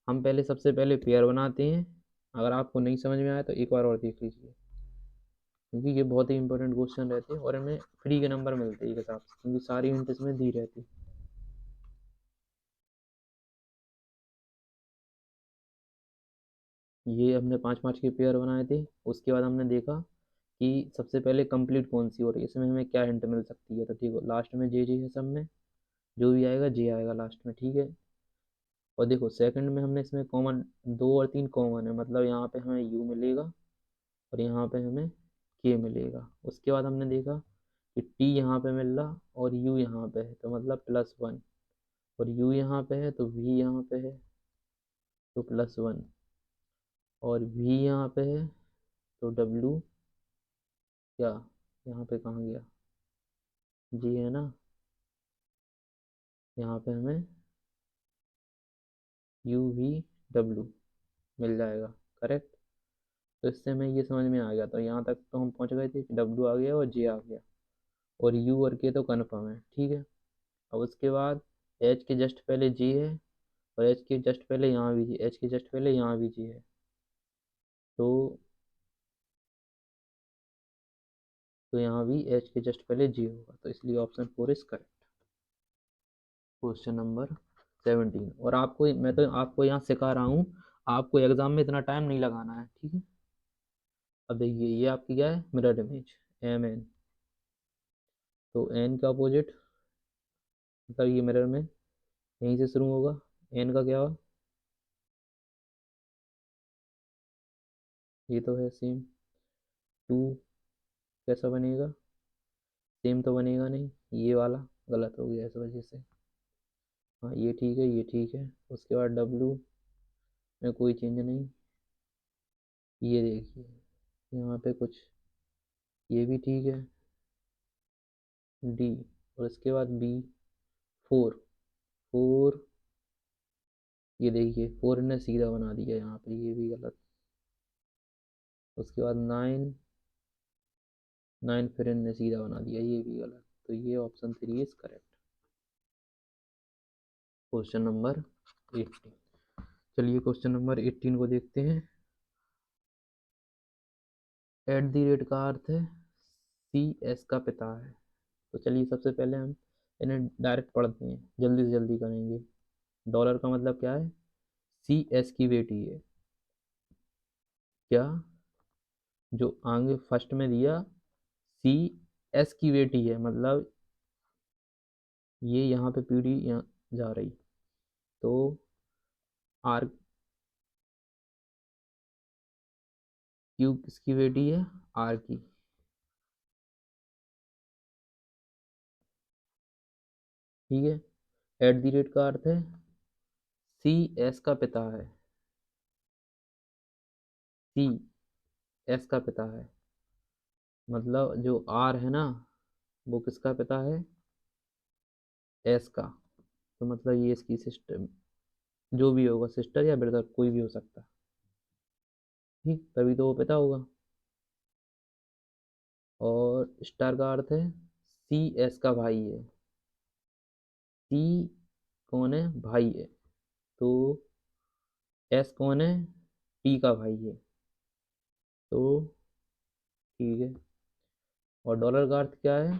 हम पहले सबसे पहले पेयर बनाते हैं, अगर आपको नहीं समझ में आया तो एक बार और देख लीजिए, क्योंकि ये बहुत ही इंपॉर्टेंट क्वेश्चन रहते हैं और इनमें फ्री के नंबर मिलते हैं एक हिसाब से, क्योंकि सारी हिंट इसमें दी रहती। ये हमने 5-5 के पेयर बनाए थे, उसके बाद हमने देखा कि सबसे पहले कंप्लीट कौन सी हो रही है, इसमें हमें क्या हिंट मिल सकती है। तो ठीक है, लास्ट में जे जी है सब में, जो भी आएगा जे आएगा लास्ट में। ठीक है, और देखो सेकंड में हमने इसमें कॉमन, 2 और 3 कॉमन है, मतलब यहाँ पे हमें यू मिलेगा और यहाँ पे हमें के मिलेगा। उसके बाद हमने देखा कि टी यहाँ पे मिल रहा और यू यहाँ पे है, तो मतलब +1, और यू यहाँ पे है तो वी यहाँ पे है, तो +1, और वी यहाँ पे है तो डब्लू, क्या यहाँ पे कहाँ गया, जी है ना, यहाँ पे हमें यू वी डब्लू मिल जाएगा। करेक्ट, तो इससे हमें ये समझ में आ गया, तो यहाँ तक तो हम पहुँच गए थे कि डब्लू आ गया और जे आ गया, और यू और के तो कन्फर्म है। ठीक है, अब उसके बाद एच के जस्ट पहले जी है, और एच के जस्ट पहले यहाँ भी जी, एच के जस्ट पहले यहाँ भी जी है, तो यहाँ भी एच के जस्ट पहले जी होगा, तो इसलिए option 4 is correct. Question number 17, और आपको मैं तो आपको यहाँ सिखा रहा हूँ, आपको एग्जाम में इतना टाइम नहीं लगाना है। ठीक है, अब देखिए ये आपकी क्या है, मिरर इमेज, एम एन, तो एन का अपोजिट, मतलब ये मिरर में यहीं से शुरू होगा, एन का क्या हुआ, ये तो है सेम। टू कैसा बनेगा, सेम तो बनेगा नहीं, ये वाला गलत हो गया इस वजह से। हाँ ये ठीक है, ये ठीक है। उसके बाद डब्लू में कोई चेंज नहीं, ये देखिए यहाँ पे कुछ, ये भी ठीक है, डी, और इसके बाद बी, 4, 4, ये देखिए 4 ने सीधा बना दिया यहाँ पे, ये भी गलत। उसके बाद 9, 9 फिर इनने सीधा बना दिया, ये भी गलत, तो ये option 3 is correct. Question number 18, चलिए क्वेश्चन नंबर 18 को देखते हैं। एट द रेट का अर्थ है सी एस का पिता है, तो चलिए सबसे पहले हम इन्हें डायरेक्ट पढ़ते हैं, जल्दी से जल्दी करेंगे। डॉलर का मतलब क्या है, सी एस की बेटी है, क्या, जो आगे फर्स्ट में दिया सी एस की बेटी है, मतलब ये यहाँ पे पीढ़ी यहाँ जा रही, तो आर क्यू किसकी बेटी है, आर की। ठीक है, एट द रेट का अर्थ है सी एस का पिता है, सी एस का पिता है, मतलब जो आर है ना, वो किसका पिता है, एस का, तो मतलब ये इसकी सिस्टर, जो भी होगा, सिस्टर या ब्रदर कोई भी हो सकता है। ठीक, तभी तो वो पिता होगा। और स्टार का अर्थ है सी एस का भाई है, सी कौन है, भाई है, तो एस कौन है, टी का भाई है, तो ठीक है। और डॉलर का अर्थ क्या है,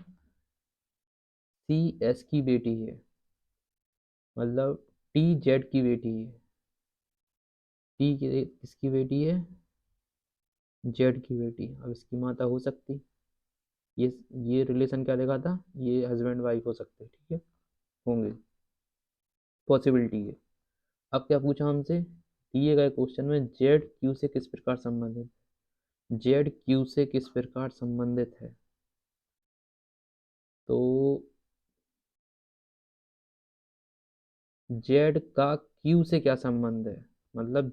सी एस की बेटी है, मतलब टी जेड की बेटी है, टी किसकी बेटी है? जेड की बेटी। अब इसकी माता हो सकती, ये ये रिलेशन क्या देखा था, ये हस्बैंड वाइफ हो सकते, ठीक है, होंगे, पॉसिबिलिटी है। अब क्या पूछा हमसे, दिए गए क्वेश्चन में जेड क्यू से किस प्रकार संबंधित, जेड क्यू से किस प्रकार संबंधित है। तो जेड का क्यू से क्या संबंध है, मतलब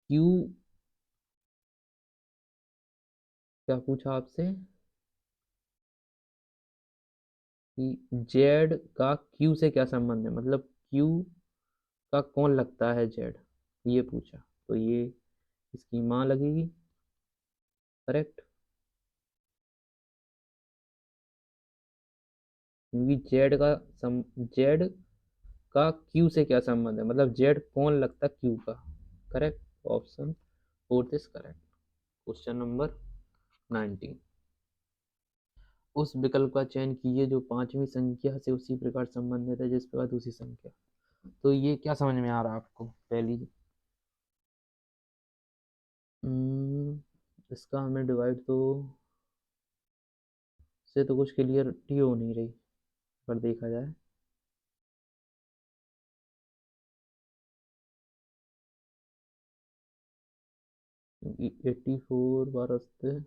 क्यू, क्या पूछा आपसे कि जेड का क्यू से क्या संबंध है, मतलब क्यू का कौन लगता है जेड, ये पूछा। तो ये इसकी माँ लगेगी, करेक्ट, क्योंकि जेड का क्यू से क्या संबंध है, मतलब जेड कौन लगता क्यू का, correct, option fourth is correct. Question number 19, उस विकल्प का चयन कीजिए जो पांचवी संख्या से उसी प्रकार संबंधित है जिस प्रकार दूसरी संख्या। तो ये क्या समझ में आ रहा है आपको, पहली इसका हमें डिवाइड तो से तो कुछ क्लियरिटी हो नहीं रही, पर देखा जाए, क्योंकि 84 बारह सत्ते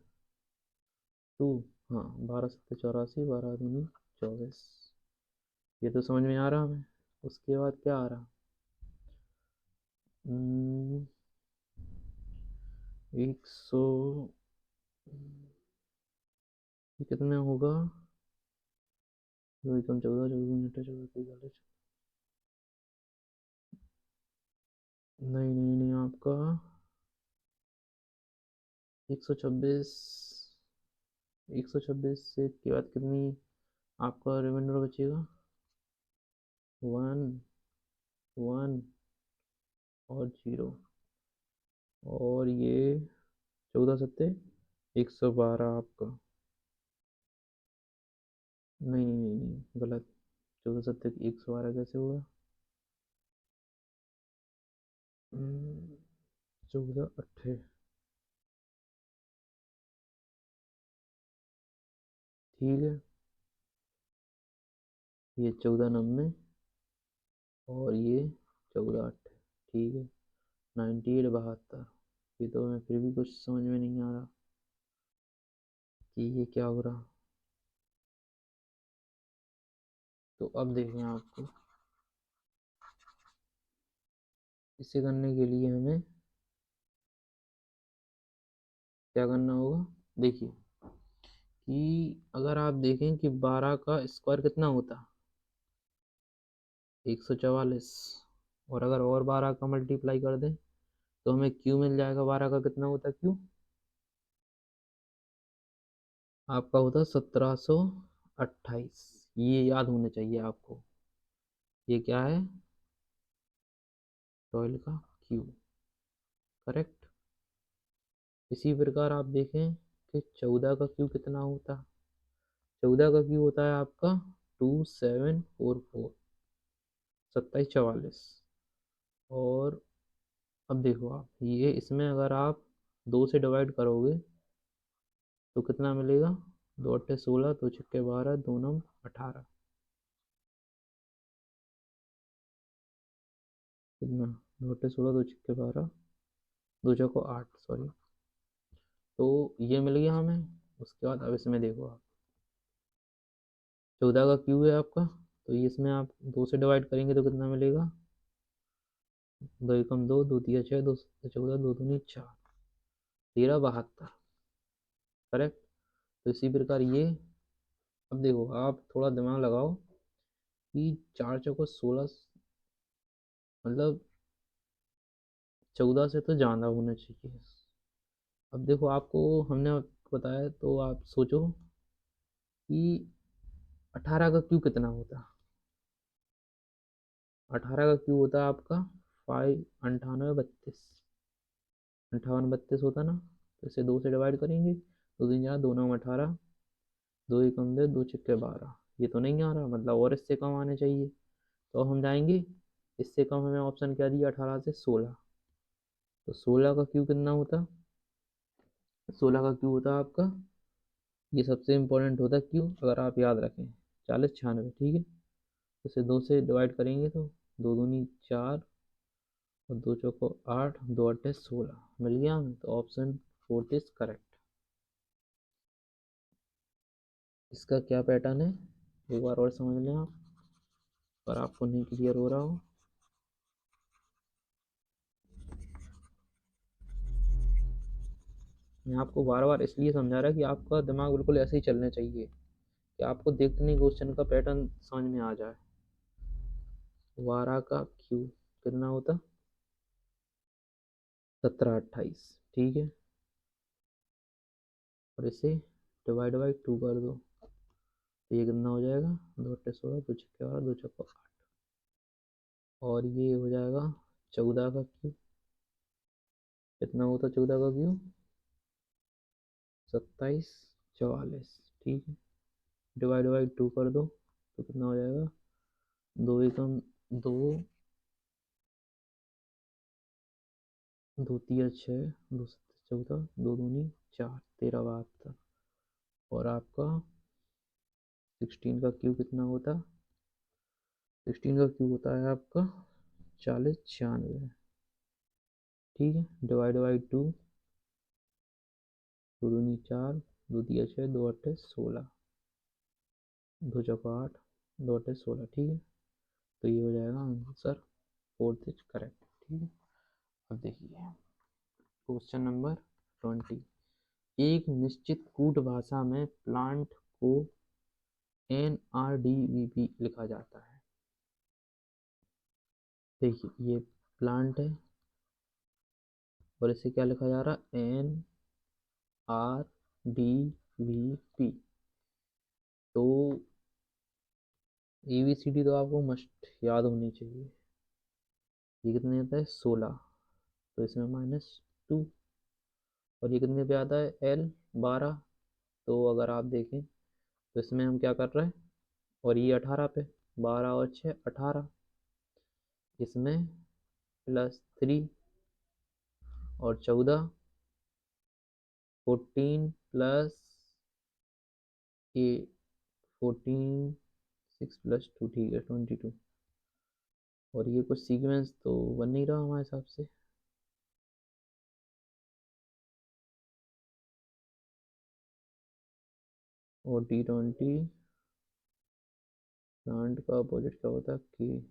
टू, हाँ, 12 सत्ते 84, 12 दूनी 24, ये तो समझ में आ रहा हमें। उसके बाद क्या आ रहा, 100, ये कितना होगा, दो एकम 14, 14 मिनट 14 नहीं नहीं नहीं, आपका 126, 126 से के बाद कितनी आपका रिमाइंडर बचेगा, 1 1 और 0, और ये 14 सत्ते 112 आपका, नहीं नहीं नहीं नहीं, गलत, 14 सत्ते 112 कैसे हुआ, 14 अट्ठे, ठीक है, ये 14 90, और ये 14 अट्ठे, ठीक है, 98 72। ये तो हमें फिर भी कुछ समझ में नहीं आ रहा कि ये क्या हो रहा। तो अब देखें आपको, इसे करने के लिए हमें क्या करना होगा, देखिए कि अगर आप देखें कि 12 का स्क्वायर कितना होता, 144, और अगर और 12 का मल्टीप्लाई कर दें तो हमें क्यू मिल जाएगा, 12 का कितना होता क्यू, आपका होता 1728, ये याद होना चाहिए आपको, ये क्या है, 12 का क्यू, करेक्ट। इसी प्रकार आप देखें कि 14 का क्यू कितना होता, 14 का क्यू होता है आपका 2744, 2744, और अब देखो आप, ये इसमें अगर आप 2 से डिवाइड करोगे तो कितना मिलेगा, 2 अट्ठे 16, 2 छक्के 12, 2 9 18, कितना, 2 अट्ठे 16, 2 छक्के 12, 2 चौको 8, सॉरी, तो ये मिल गया हमें। उसके बाद अब इसमें देखो आप, 14 का क्यू है आपका, तो ये इसमें आप 2 से डिवाइड करेंगे तो कितना मिलेगा, 2 एकम 2, 2 तिया 6, 2 सत्ते 14, 2 दूनी 4, 13 72, करेक्ट। तो इसी प्रकार ये, अब देखो आप थोड़ा दिमाग लगाओ कि 4 चौको 16, मतलब 14 से तो ज़्यादा होना चाहिए। अब देखो आपको हमने बताया, तो आप सोचो कि 18 का क्यू कितना होता, 18 का क्यू होता है आपका 5 98 32, 58 32 होता ना, तो इसे 2 से डिवाइड करेंगे, 2 3 4, 2 9 18, 2 एकम 2, 2 छक्के 12, ये तो नहीं आ रहा, मतलब और इससे कम आने चाहिए, तो हम जाएंगे, इससे कम हमें ऑप्शन क्या दिया, 18 से 16, तो 16 का क्यूब कितना होता? 16 का क्यूब होता आपका, ये सबसे इम्पोर्टेंट होता है क्यूब, अगर आप याद रखें, 40 96, ठीक है। इसे 2 से डिवाइड करेंगे तो 2 दूनी 4 और 2 चौको 8, 2 अट्ठे 16 मिल गया हमें, तो ऑप्शन 4 इज करेक्ट। इसका क्या पैटर्न है एक बार और समझ लें आप, पर आपको नहीं क्लियर हो रहा हो। मैं आपको बार बार इसलिए समझा रहा कि आपका दिमाग बिल्कुल ऐसे ही चलना चाहिए कि आपको देखने क्वेश्चन का पैटर्न समझ में आ जाए। 12 का क्यूब कितना होता? 17 28, ठीक है। और इसे डिवाइड बाई 2 कर दो, तो ये कितना हो जाएगा? 2 अट्ठे 16, 2 छक्के 12, 2 चौको 8, और ये हो जाएगा 14 का क्यूब। कितना होता 14 का क्यूब? 27 44, ठीक है। डिवाइड बाई 2 कर दो, तो कितना हो जाएगा? 2 एकम 2, 2 तिया 6, 2 सत्ते 14, 2 दूनी 4, 13 72, और आपका 16 का क्यूब कितना होता? 16 का क्यूब होता है आपका 40 96, ठीक है। डिवाइड बाई 2, 2 दूनी 4, 2 तिया 6, 2 अट्ठे 16, 2 चौका 8, 2 अट्ठे 16, ठीक है। तो ये हो जाएगा आंसर 4 इज करेक्ट, ठीक है। अब देखिए क्वेश्चन नंबर 20। एक निश्चित कूट भाषा में प्लांट को NRDVP लिखा जाता है। देखिए ये प्लांट है और इसे क्या लिखा जा रहा है? NRDVP। तो ABCD तो आपको मस्ट याद होनी चाहिए। ये कितने आता है? 16, तो इसमें -2, और ये कितने पे आता है? L 12। तो अगर आप देखें तो इसमें हम क्या कर रहे हैं, और ये 18 पे, 12 और 6 18, इसमें +3 और 14, 14 प्लस ए 14, 6 + 2, ठीक है 22। और ये कुछ सीक्वेंस तो बन नहीं रहा हमारे हिसाब से। और T20 प्लांट का अपोजिट क्या होता है? कि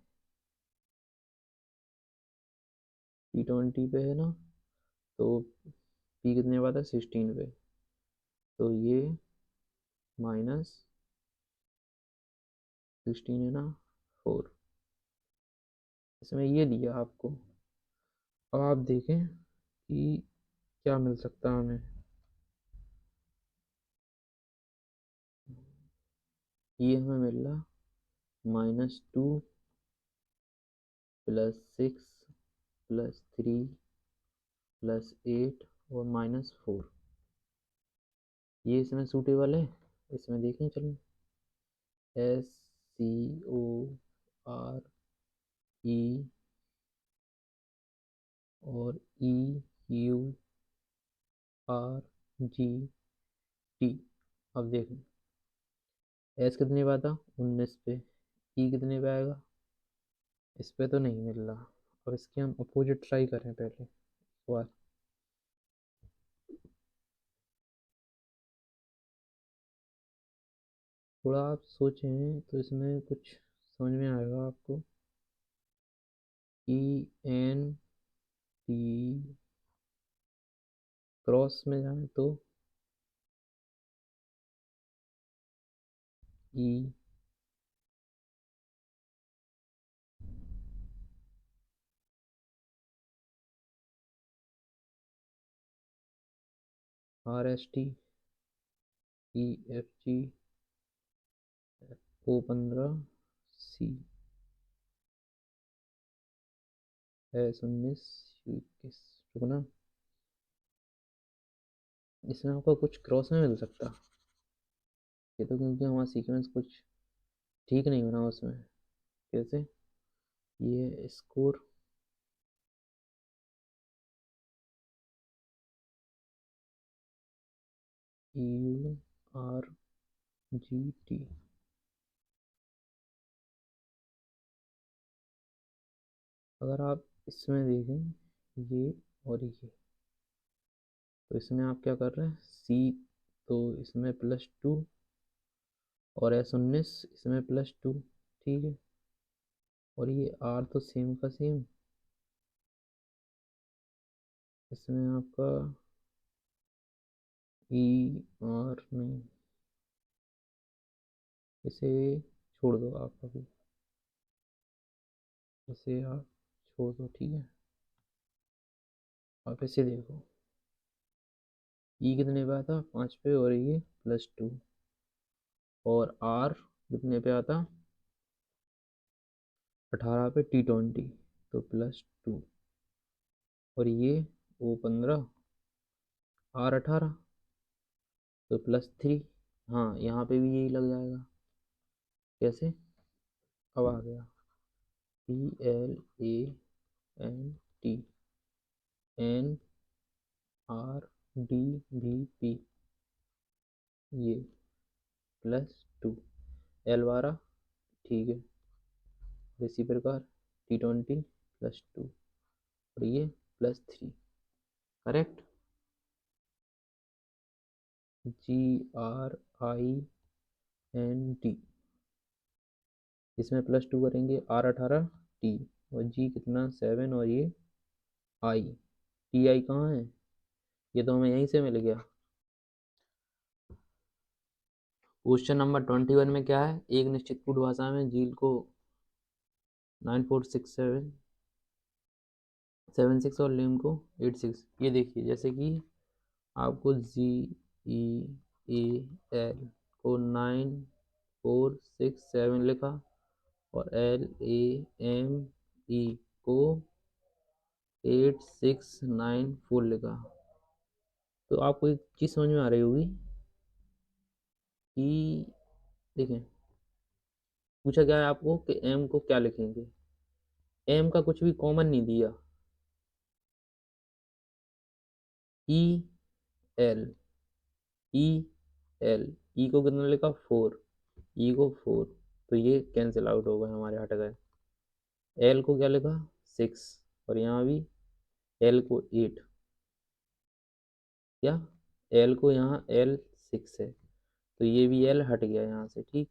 T20 पे है ना, तो P कितने पे आता है? 16 पे, तो ये -16 है ना 4, इसमें ये दिया आपको। अब आप देखें कि क्या मिल सकता है हमें। ये हमें मिल रहा -2 +6 +3 +8 और -4। ये इसमें सूटेबल है, इसमें देखें चलें। SCORE और EURGT। अब देखें एस कितने पे आता? 19 पे। ई कितने पे आएगा? इस पे तो नहीं मिल रहा। अब इसके हम अपोजिट ट्राई करें पहले एक बार। थोड़ा आप सोचें तो इसमें कुछ समझ में आएगा आपको। ENT क्रॉस में जाए तो ERST, EFG, O15, C, S19, U21। रुकना, इसमें आपको कुछ क्रॉस में मिल सकता। ये तो क्योंकि हमारा सीक्वेंस कुछ ठीक नहीं बना उसमें। कैसे? ये स्कोर EURGT। अगर आप इसमें देखें ये और ये, तो इसमें आप क्या कर रहे हैं, C तो इसमें +2 और S19 इसमें +2, ठीक है। और ये R तो सेम का सेम, इसमें आपका ER नहीं, इसे छोड़ दो आप अभी, इसे आप छोड़ दो, ठीक है। आप इसे देखो, E कितने पे आता, 5 पे, और ये +2, और R कितने पे आता, 18 पे T20, तो +2, और ये O15 R18 तो +3। हाँ, यहाँ पे भी यही लग जाएगा। कैसे, अब आ गया PLANT NRDVP, ये +2 L12, ठीक है। इसी प्रकार T20 +2, और ये +3, करेक्ट। GRINT, इसमें +2 करेंगे, R18 T, और G कितना 7, और ये I, TI कहाँ है, ये तो हमें यहीं से मिल गया। क्वेश्चन नंबर 21 में क्या है, एक निश्चित कूट भाषा में झील को 946776 और लेम को 86। ये देखिए, जैसे कि आपको GEAL को 9467 लिखा और LAME को 8694 लिखा, तो आपको एक चीज़ समझ में आ रही होगी कि देखें, पूछा गया है आपको कि M को क्या लिखेंगे। M का कुछ भी कॉमन नहीं दिया, EL E को कितना लिखा 4, E को 4, तो ये कैंसिल आउट हो गए, हमारे हट गए। L को क्या लिखा 6, और यहाँ भी L को 8, क्या L को यहाँ L 6 है, तो ये भी L हट गया यहाँ से, ठीक।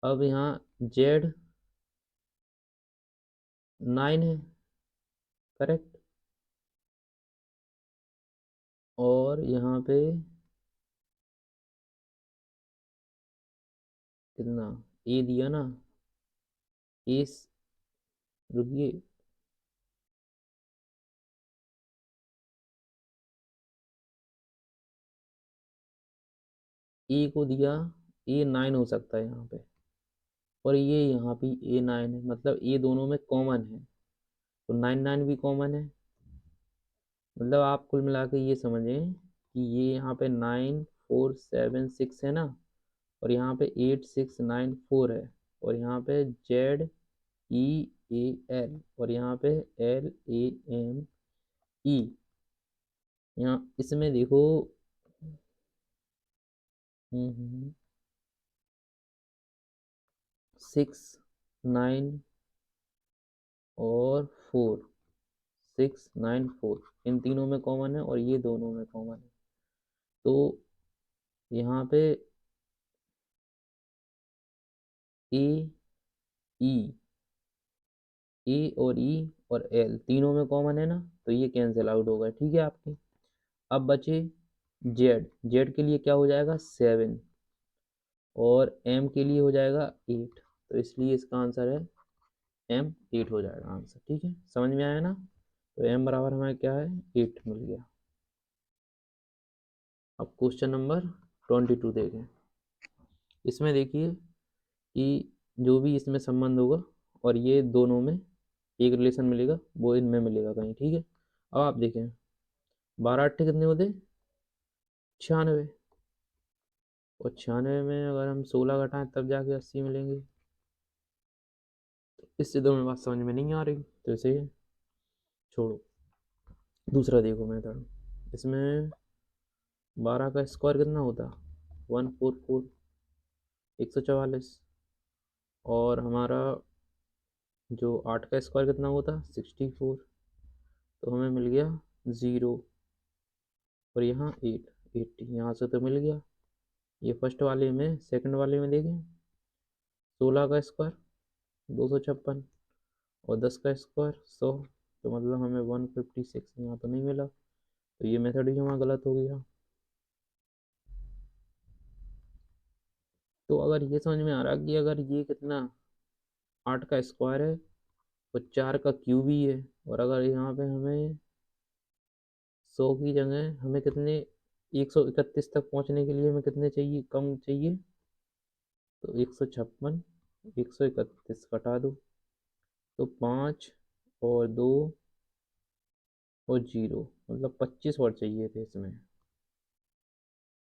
अब यहाँ Z 9 है, करेक्ट, और यहाँ पे कितना A दिया ना, A, रुकिए, A को दिया, A9 हो सकता है यहाँ पे, और ये यहाँ भी A9 है, मतलब ये दोनों में कॉमन है, तो 9 भी कॉमन है। मतलब आप कुल मिला के ये समझें कि ये यहाँ पे 9476 है ना, और यहाँ पे 8694 है, और यहाँ पे ZEAL, और यहाँ पे LAME। यहाँ इसमें देखो, 6 9 और 4, 694 इन तीनों में कॉमन है, और ये दोनों में कॉमन है, तो यहाँ पे ए ई और ई और एल तीनों में कॉमन है ना, तो ये कैंसिल आउट होगा, ठीक है आपके। अब बचे जेड, जेड के लिए क्या हो जाएगा 7, और एम के लिए हो जाएगा 8, तो इसलिए इसका आंसर है एम, 8 हो जाएगा आंसर, ठीक है। समझ में आया ना, तो एम बराबर हमें क्या है 8 मिल गया। अब क्वेश्चन नंबर 22 देखें। इसमें देखिए कि जो भी इसमें संबंध होगा, और ये दोनों में एक रिलेशन मिलेगा, वो इनमें मिलेगा कहीं, ठीक है। अब आप देखें 12 8 कितने होते, 96, और 96 में अगर हम 16 घटाएं तब जाके 80 मिलेंगे। इससे तो हमें बात समझ में नहीं आ रही, तो इसे छोड़ो, दूसरा देखो मेथड। इसमें 12 का स्क्वायर कितना होता? 144, 144। और हमारा जो 8 का स्क्वायर कितना होता? 64। तो हमें मिल गया 0। और यहाँ 80, यहाँ से तो मिल गया। ये फर्स्ट वाले में। सेकंड वाले में देखें, 16 का स्क्वायर 256, और 10 का स्क्वायर 100। तो मतलब हमें 156 यहाँ तो नहीं मिला। तो ये मेथड ही हमारा गलत हो गया। तो अगर ये समझ में आ रहा कि अगर ये कितना 8 का स्क्वायर है और 4 का क्यूब ही है, और अगर यहाँ पे हमें 100 की जगह हमें कितने 131 तक पहुँचने के लिए हमें कितने चाहिए, कम चाहिए? तो 156, 131 घटा दो, तो 5 और 2 और 0, मतलब 25 और चाहिए थे इसमें।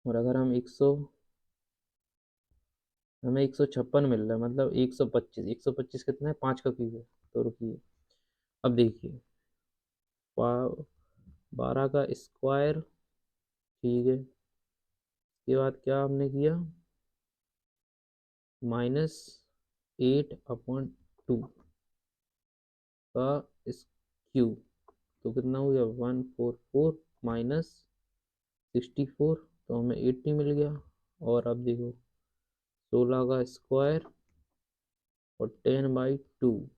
और अगर हमें 156 मिल रहा है, मतलब 125, 125 कितना है? 5 का क्यूब है। तो रुकिए, अब देखिए, 12 का स्क्वायर, ठीक है। इसके बाद क्या हमने किया? -8/2 का क्यूब, तो कितना हो गया? 144 माइनस 64, तो हमें 80 मिल गया। और अब देखो, 16 का स्क्वायर और 10/2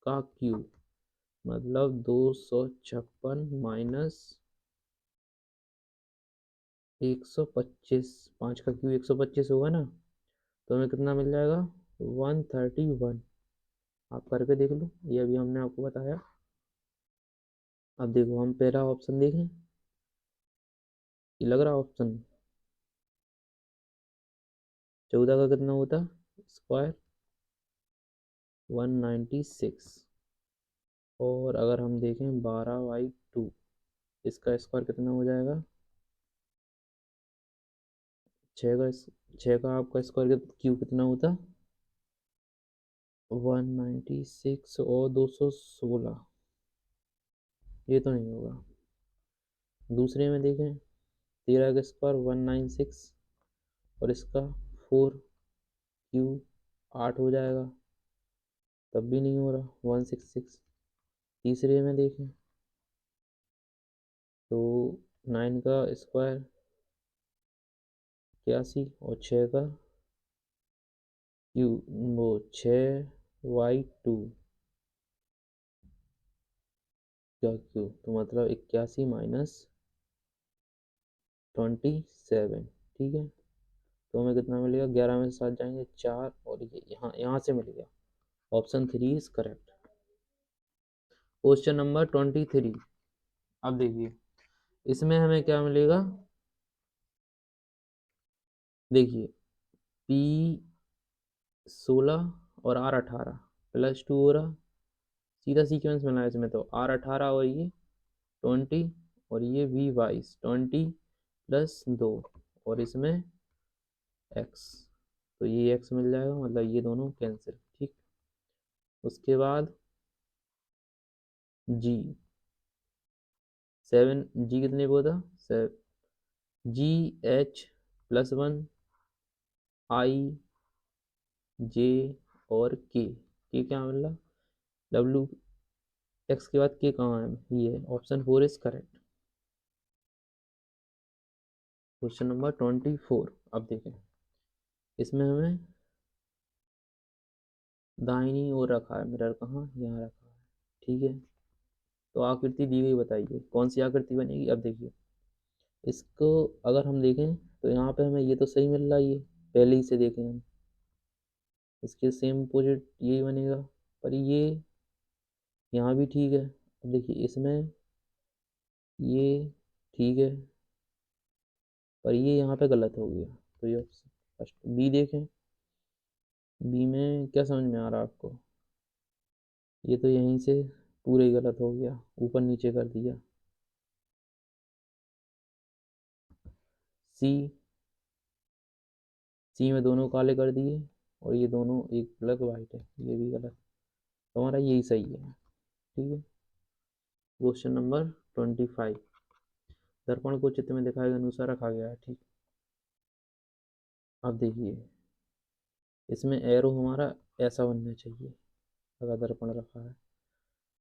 का क्यूब, मतलब 256 माइनस 125। 5 का क्यूब 125 होगा ना, तो हमें कितना मिल जाएगा? 131। आप करके देख लो, ये अभी हमने आपको बताया। अब देखो, हम पहला ऑप्शन देखें, ये लग रहा ऑप्शन 14 का कितना होता स्क्वायर? 196। और अगर हम देखें 12/2, इसका स्क्वायर कितना हो जाएगा? 6 का आपका स्क्वायर क्यूब कितना होता? 196 और 216, ये तो नहीं होगा। दूसरे में देखें, 13 का स्क्वायर 196, और इसका 4 क्यूब 8 हो जाएगा, तब भी नहीं हो रहा, 166। तीसरे में देखें तो 9 का स्क्वायर 81, और 6 का क्यूब, वो 6/2 का क्यूब, तो मतलब 81 माइनस 27, ठीक है। तो हमें कितना मिलेगा? 11 में से 7 जाएंगे 4, और ये यहाँ यहाँ से मिल गया। Option 3 is correct. Question number 23। अब देखिए, इसमें हमें क्या मिलेगा? देखिए, P16 और R18 +2 हो रहा, सीधा सीक्वेंस बना है इसमें। तो R18 और ये 20, और ये V22 20 + 2, और इसमें x, तो ये x मिल जाएगा, मतलब ये दोनों कैंसिल, ठीक। उसके बाद g 7, g कितने को था? GH+1 I J और K क्या मिल रहा? W x के बाद K कहाँ है? ये option 4 is correct. Question number 24। अब देखें, इसमें हमें दाहिनी ओर रखा है मिरर, कहाँ? यहाँ रखा है, ठीक है। तो आकृति दी गई, बताइए कौन सी आकृति बनेगी। अब देखिए, इसको अगर हम देखें तो यहाँ पे हमें ये तो सही मिल रहा है, ये पहले ही से देखें हम, इसके सेम अपोजिट यही बनेगा। पर ये यहाँ भी ठीक है। अब देखिए, इसमें ये ठीक है, पर ये यहाँ पे गलत हो गया। तो ये फर्स्ट बी देखें, बी में क्या समझ में आ रहा है आपको? ये तो यहीं से पूरे ही गलत हो गया, ऊपर नीचे कर दिया। सी, सी में दोनों काले कर दिए, और ये दोनों एक ब्लैक वाइट है, ये भी गलत। तो हमारा यही सही है, ठीक है। Question number 25। दर्पण को चित्र में दिखाए गए अनुसार रखा गया है, ठीक। अब देखिए इसमें एरो हमारा ऐसा बनना चाहिए अगर दर्पण रखा है,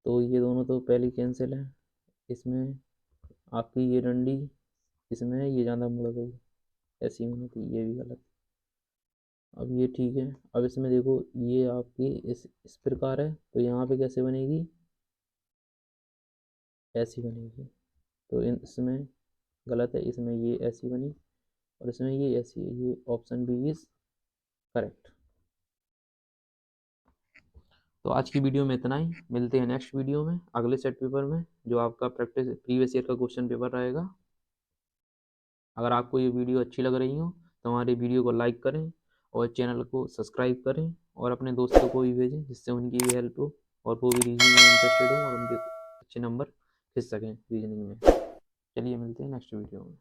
तो ये दोनों तो पहले कैंसिल है। इसमें आपकी ये डंडी इसमें ये ज़्यादा मुड़ गई, ऐसी होनी थी, ये भी गलत। अब ये ठीक है। अब इसमें देखो ये आपकी इस प्रकार है, तो यहाँ पे कैसे बनेगी, ऐसी बनेगी। तो इसमें गलत है, इसमें ये ऐसी बनी और इसमें ये ऐसी है। ये ऑप्शन बी इज करेक्ट। तो आज की वीडियो में इतना ही, मिलते हैं नेक्स्ट वीडियो में अगले सेट पेपर में, जो आपका प्रैक्टिस प्रीवियस ईयर का क्वेश्चन पेपर रहेगा। अगर आपको ये वीडियो अच्छी लग रही हो तो हमारी वीडियो को लाइक करें और चैनल को सब्सक्राइब करें और अपने दोस्तों को भी भेजें, जिससे उनकी भी हेल्प हो और वो भी रीजनिंग में इंटरेस्टेड हो और उनके अच्छे नंबर खींच सकें रीजनिंग में। चलिए मिलते हैं नेक्स्ट वीडियो में।